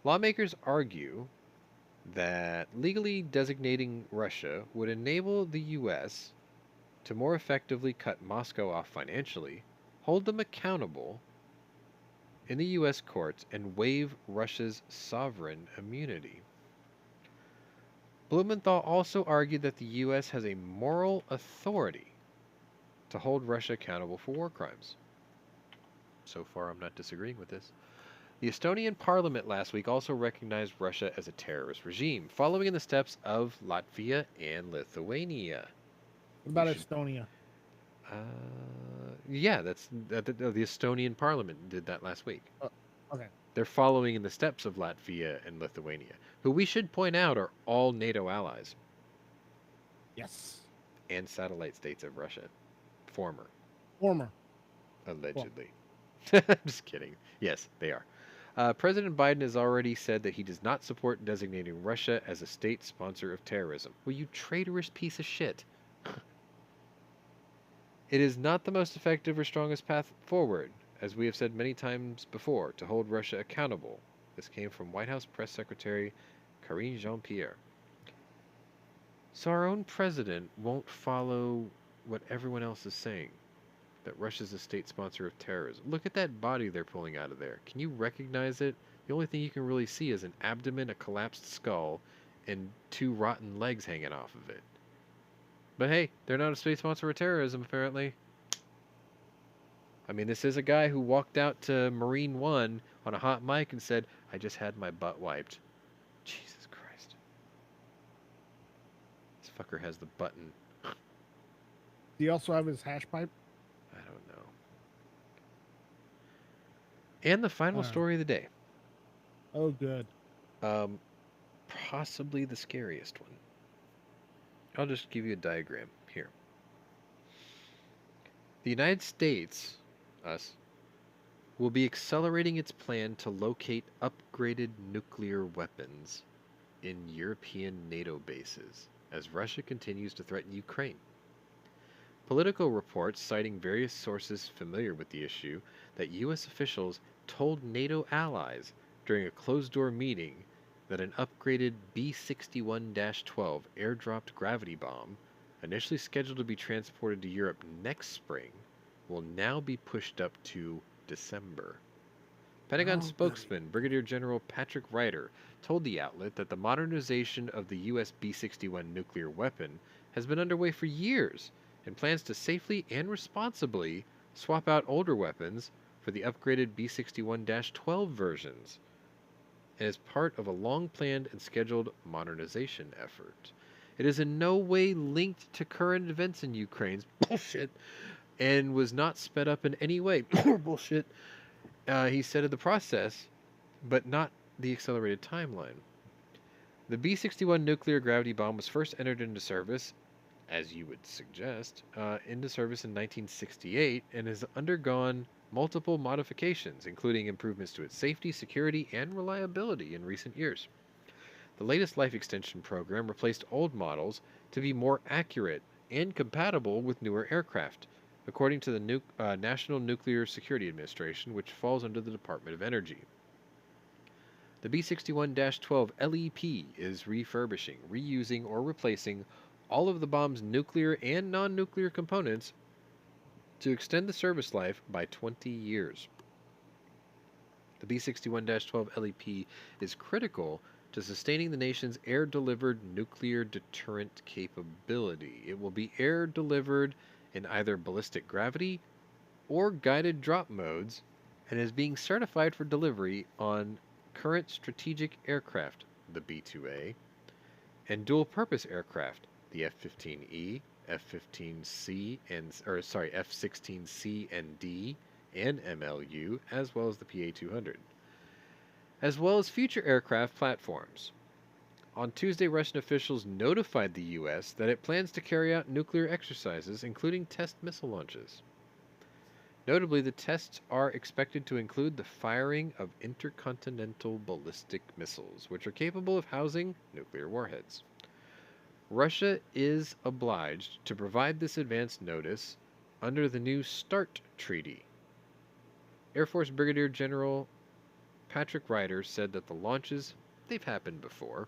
Lawmakers argue that legally designating Russia would enable the U.S. to more effectively cut Moscow off financially, hold them accountable in the U.S. courts, and waive Russia's sovereign immunity. Blumenthal also argued that the U.S. has a moral authority to hold Russia accountable for war crimes. So far, I'm not disagreeing with this. The Estonian parliament last week also recognized Russia as a terrorist regime, following in the steps of Latvia and Lithuania. What about should- Estonia? Yeah, the Estonian parliament did that last week. Okay. They're following in the steps of Latvia and Lithuania, who we should point out are all NATO allies Yes. and satellite states of Russia. Former, Former. allegedly. Just kidding. Yes, they are. President Biden has already said that he does not support designating Russia as a state sponsor of terrorism. Well, you traitorous piece of shit. It is not the most effective or strongest path forward, as we have said many times before, to hold Russia accountable. This came from White House Press Secretary Karine Jean-Pierre. So our own president won't follow what everyone else is saying, that Russia's a state sponsor of terrorism. Look at that body they're pulling out of there. Can you recognize it? The only thing you can really see is an abdomen, a collapsed skull, and two rotten legs hanging off of it. But hey, they're not a state sponsor of terrorism, apparently. I mean, this is a guy who walked out to Marine One on a hot mic and said, I just had my butt wiped. Jesus Christ. This fucker has the button. Do you also have his hash pipe? I don't know. And the final story of the day. Oh, good. Possibly the scariest one. I'll just give you a diagram here. The United States, us, will be accelerating its plan to locate upgraded nuclear weapons in European NATO bases as Russia continues to threaten Ukraine. Political reports, citing various sources familiar with the issue, that U.S. officials told NATO allies during a closed-door meeting that an upgraded B-61-12 airdropped gravity bomb, initially scheduled to be transported to Europe next spring, will now be pushed up to December. Pentagon spokesman Brigadier General Patrick Ryder told the outlet that the modernization of the U.S. B-61 nuclear weapon has been underway for years and plans to safely and responsibly swap out older weapons for the upgraded B-61-12 versions, and is part of a long-planned and scheduled modernization effort. It is in no way linked to current events in Ukraine's bullshit, and was not sped up in any way. Bullshit. He said of the process, but not the accelerated timeline. The B 61 nuclear gravity bomb was first entered into service, as you would suggest, into service in 1968 and has undergone multiple modifications, including improvements to its safety, security, and reliability in recent years. The latest life extension program replaced old models to be more accurate and compatible with newer aircraft, according to the National Nuclear Security Administration, which falls under the Department of Energy. The B 61 12 LEP is refurbishing, reusing, or replacing all of the bomb's nuclear and non nuclear components to extend the service life by 20 years. The B 61 12 LEP is critical to sustaining the nation's air delivered nuclear deterrent capability. It will be air delivered in either ballistic gravity or guided drop modes and is being certified for delivery on current strategic aircraft, the B 2A, and dual purpose aircraft, the F 15E, F 15C, F 16C and D, and MLU, as well as the PA 200, as well as future aircraft platforms. On Tuesday, Russian officials notified the U.S. that it plans to carry out nuclear exercises, including test missile launches. Notably, the tests are expected to include the firing of intercontinental ballistic missiles, which are capable of housing nuclear warheads. Russia is obliged to provide this advance notice under the new START Treaty. Air Force Brigadier General Patrick Ryder said that the launches, they've happened before.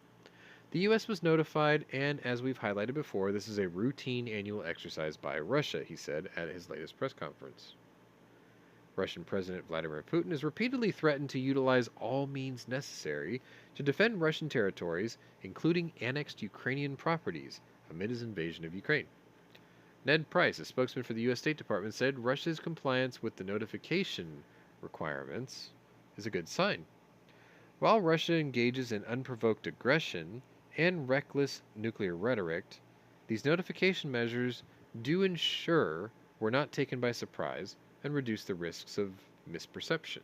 The U.S. was notified, and as we've highlighted before, this is a routine annual exercise by Russia, he said at his latest press conference. Russian President Vladimir Putin has repeatedly threatened to utilize all means necessary to defend Russian territories, including annexed Ukrainian properties, amid his invasion of Ukraine. Ned Price, a spokesman for the U.S. State Department, said Russia's compliance with the notification requirements is a good sign. While Russia engages in unprovoked aggression and reckless nuclear rhetoric, these notification measures do ensure we're not taken by surprise and reduce the risks of misperception.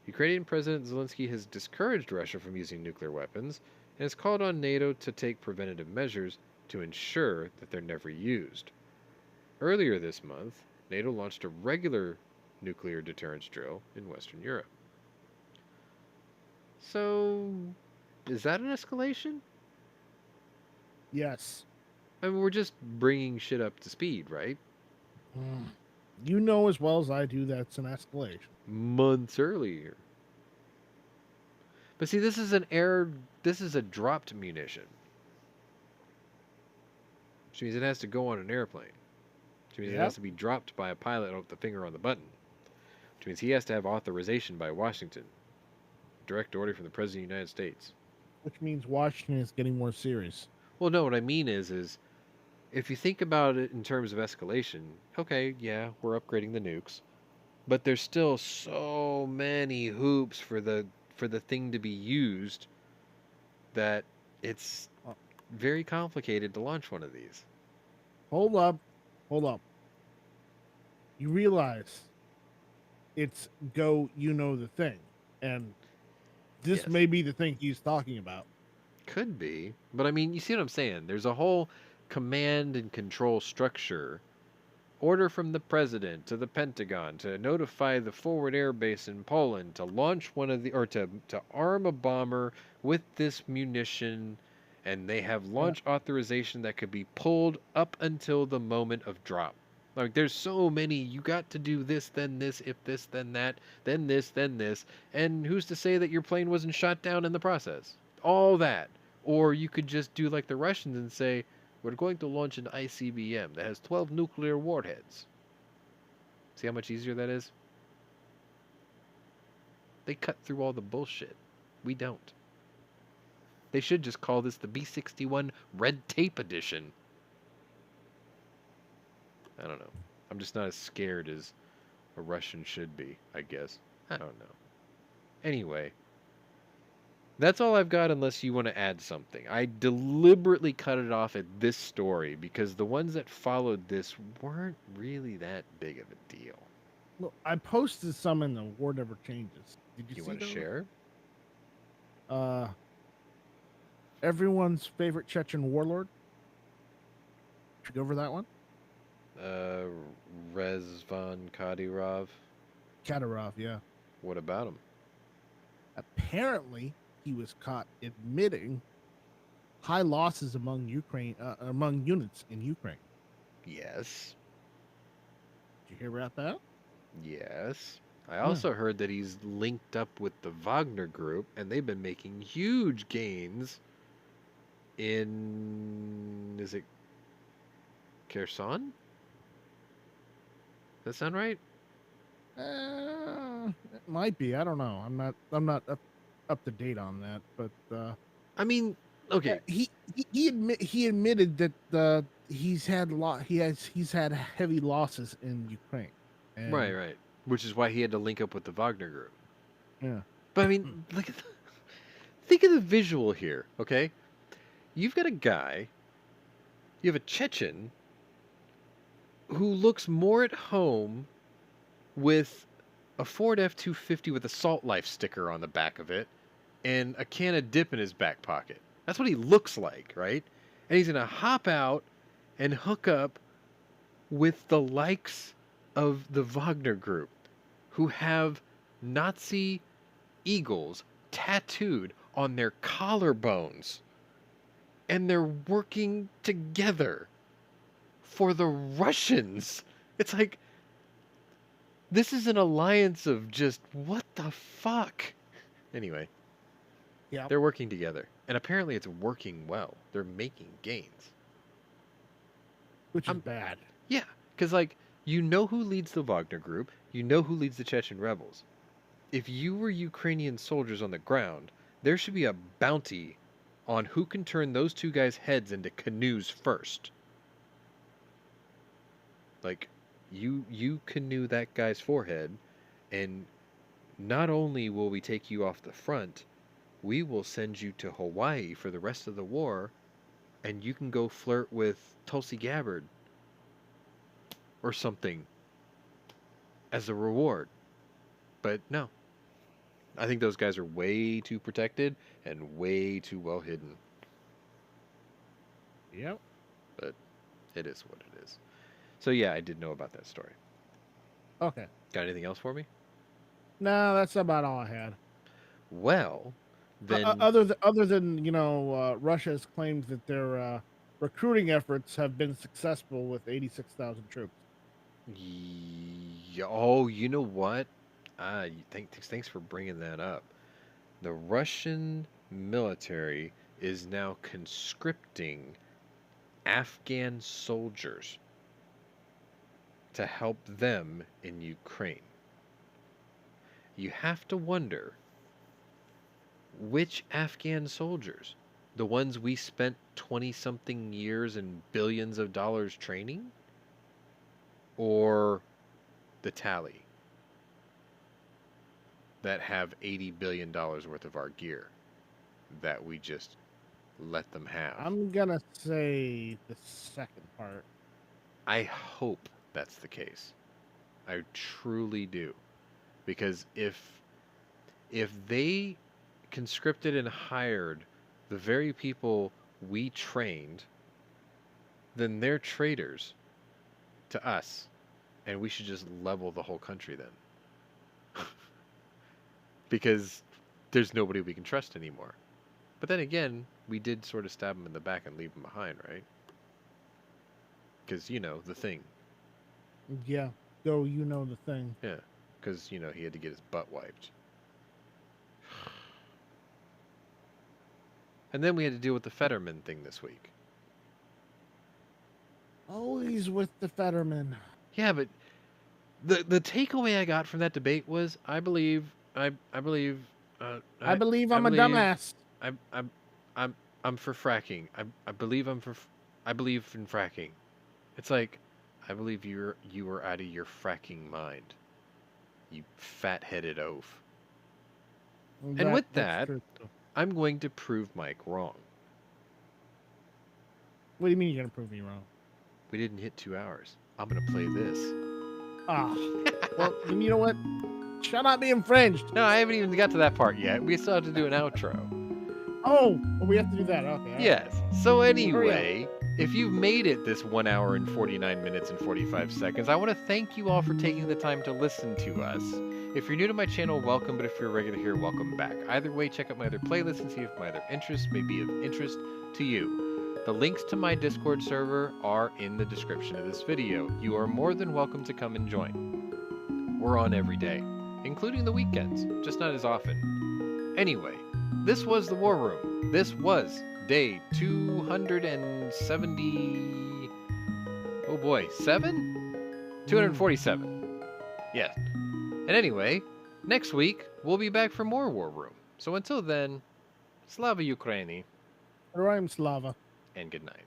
Ukrainian President Zelensky has discouraged Russia from using nuclear weapons and has called on NATO to take preventative measures to ensure that they're never used. Earlier this month, NATO launched a regular nuclear deterrence drill in Western Europe. So, is that an escalation? Yes. I mean, we're just bringing shit up to speed, right? You know as well as I do that's an escalation. Months earlier. But see, this is a dropped munition. Which means it has to go on an airplane. Which means it has to be dropped by a pilot with the finger on the button. Which means he has to have authorization by Washington. Direct order from the President of the United States. Which means Washington is getting more serious. Well, no, what I mean is if you think about it in terms of escalation, okay, yeah, we're upgrading the nukes, but there's still so many hoops for the thing to be used that it's very complicated to launch one of these. Hold up. You realize it's you know the thing, and this Yes. may be the thing he's talking about. Could be, but I mean, you see what I'm saying? There's a whole command and control structure. Order from the president to the Pentagon to notify the forward air base in Poland to launch one of the or to arm a bomber with this munition, and they have launch authorization that could be pulled up until the moment of drop. Like there's so many, you got to do this, then this, if this, then that, then this, then this, and who's to say that your plane wasn't shot down in the process? All that. Or you could just do like the Russians and say, we're going to launch an ICBM that has 12 nuclear warheads. See how much easier that is? They cut through all the bullshit. We don't. They should just call this the B 61 Red Tape Edition. I don't know. I'm just not as scared as a Russian should be, I guess. I don't know. Anyway, that's all I've got unless you want to add something. I deliberately cut it off at this story because the ones that followed this weren't really that big of a deal. Look, I posted some in the War Never Changes. Did you see want to those? share? everyone's favorite Chechen warlord. Should we go over that one? Uh, Rezvan Kadyrov. Kadyrov, yeah. What about him? Apparently, he was caught admitting high losses among units in Ukraine. Yes. Did you hear about that? Yes. I Yeah. also heard that he's linked up with the Wagner group, and they've been making huge gains in. Is it Kherson? Does that sound right? It might be. I don't know. I'm not up to date on that, but I mean, okay. he admitted that he's had heavy losses in Ukraine, Right, and right. Which is why he had to link up with the Wagner group. yeah, But I mean, look at think of the visual here, okay? You've got a guy, you have a Chechen who looks more at home with a Ford F-250 with a Salt Life sticker on the back of it and a can of dip in his back pocket. That's what he looks like, right? And he's going to hop out and hook up with the likes of the Wagner group who have Nazi eagles tattooed on their collarbones. And they're working together for the Russians. It's like, this is an alliance of just what the fuck? Anyway, yeah, they're working together. And apparently it's working well. They're making gains. which is I'm, bad. yeah, because, like, you know who leads the Wagner group, you know who leads the Chechen rebels. If you were Ukrainian soldiers on the ground, there should be a bounty on who can turn those two guys' heads into canoes first. Like, you canoe that guy's forehead, and not only will we take you off the front, we will send you to Hawaii for the rest of the war, and you can go flirt with Tulsi Gabbard or something as a reward. But no, I think those guys are way too protected and way too well hidden. Yep. But it is what it is. So yeah, I did know about that story. Okay. Got anything else for me? No, that's about all I had. Well, then Other than Russia has claimed that their recruiting efforts have been successful with 86,000 troops. oh, you know what? Thanks for bringing that up. The Russian military is now conscripting Afghan soldiers to help them in Ukraine. You have to wonder which Afghan soldiers? The ones we spent 20 something years and billions of dollars training? Or the tally that have $80 billion worth of our gear that we just let them have? I'm gonna say the second part. I hope that's the case. I truly do. Because if they conscripted and hired the very people we trained, then they're traitors to us, and we should just level the whole country then. Because there's nobody we can trust anymore. But then again, we did sort of stab him in the back and leave him behind, right? Because, the thing. Yeah. Go, the thing. Yeah. Because, he had to get his butt wiped. And then we had to deal with the Fetterman thing this week. Always with the Fetterman. Yeah, but the takeaway I got from that debate was I believe I'm a dumbass. I'm for fracking. I believe I believe in fracking. It's like I believe you are out of your fracking mind. You fat-headed oaf. And with that, I'm going to prove Mike wrong. What do you mean you're gonna prove me wrong? We didn't hit 2 hours. I'm gonna play this. Ah. Well, then you know what? Shall not be infringed. No, I haven't even got to that part yet. We still have to do an outro. Oh, we have to do that. Okay. all Yes. right. So Hurry up. anyway, if you've made it this 1 hour and 49 minutes and 45 seconds, I want to thank you all for taking the time to listen to us. If you're new to my channel, welcome, but if you're a regular here, welcome back. Either way, check out my other playlists and see if my other interests may be of interest to you. The links to my Discord server are in the description of this video. You are more than welcome to come and join. We're on every day, including the weekends, just not as often. Anyway, this was the War Room. This was day 270... Oh boy, 247. Yes. And anyway, next week, we'll be back for more War Room. So until then, Slava Ukraini. Rhyme Slava. And good night.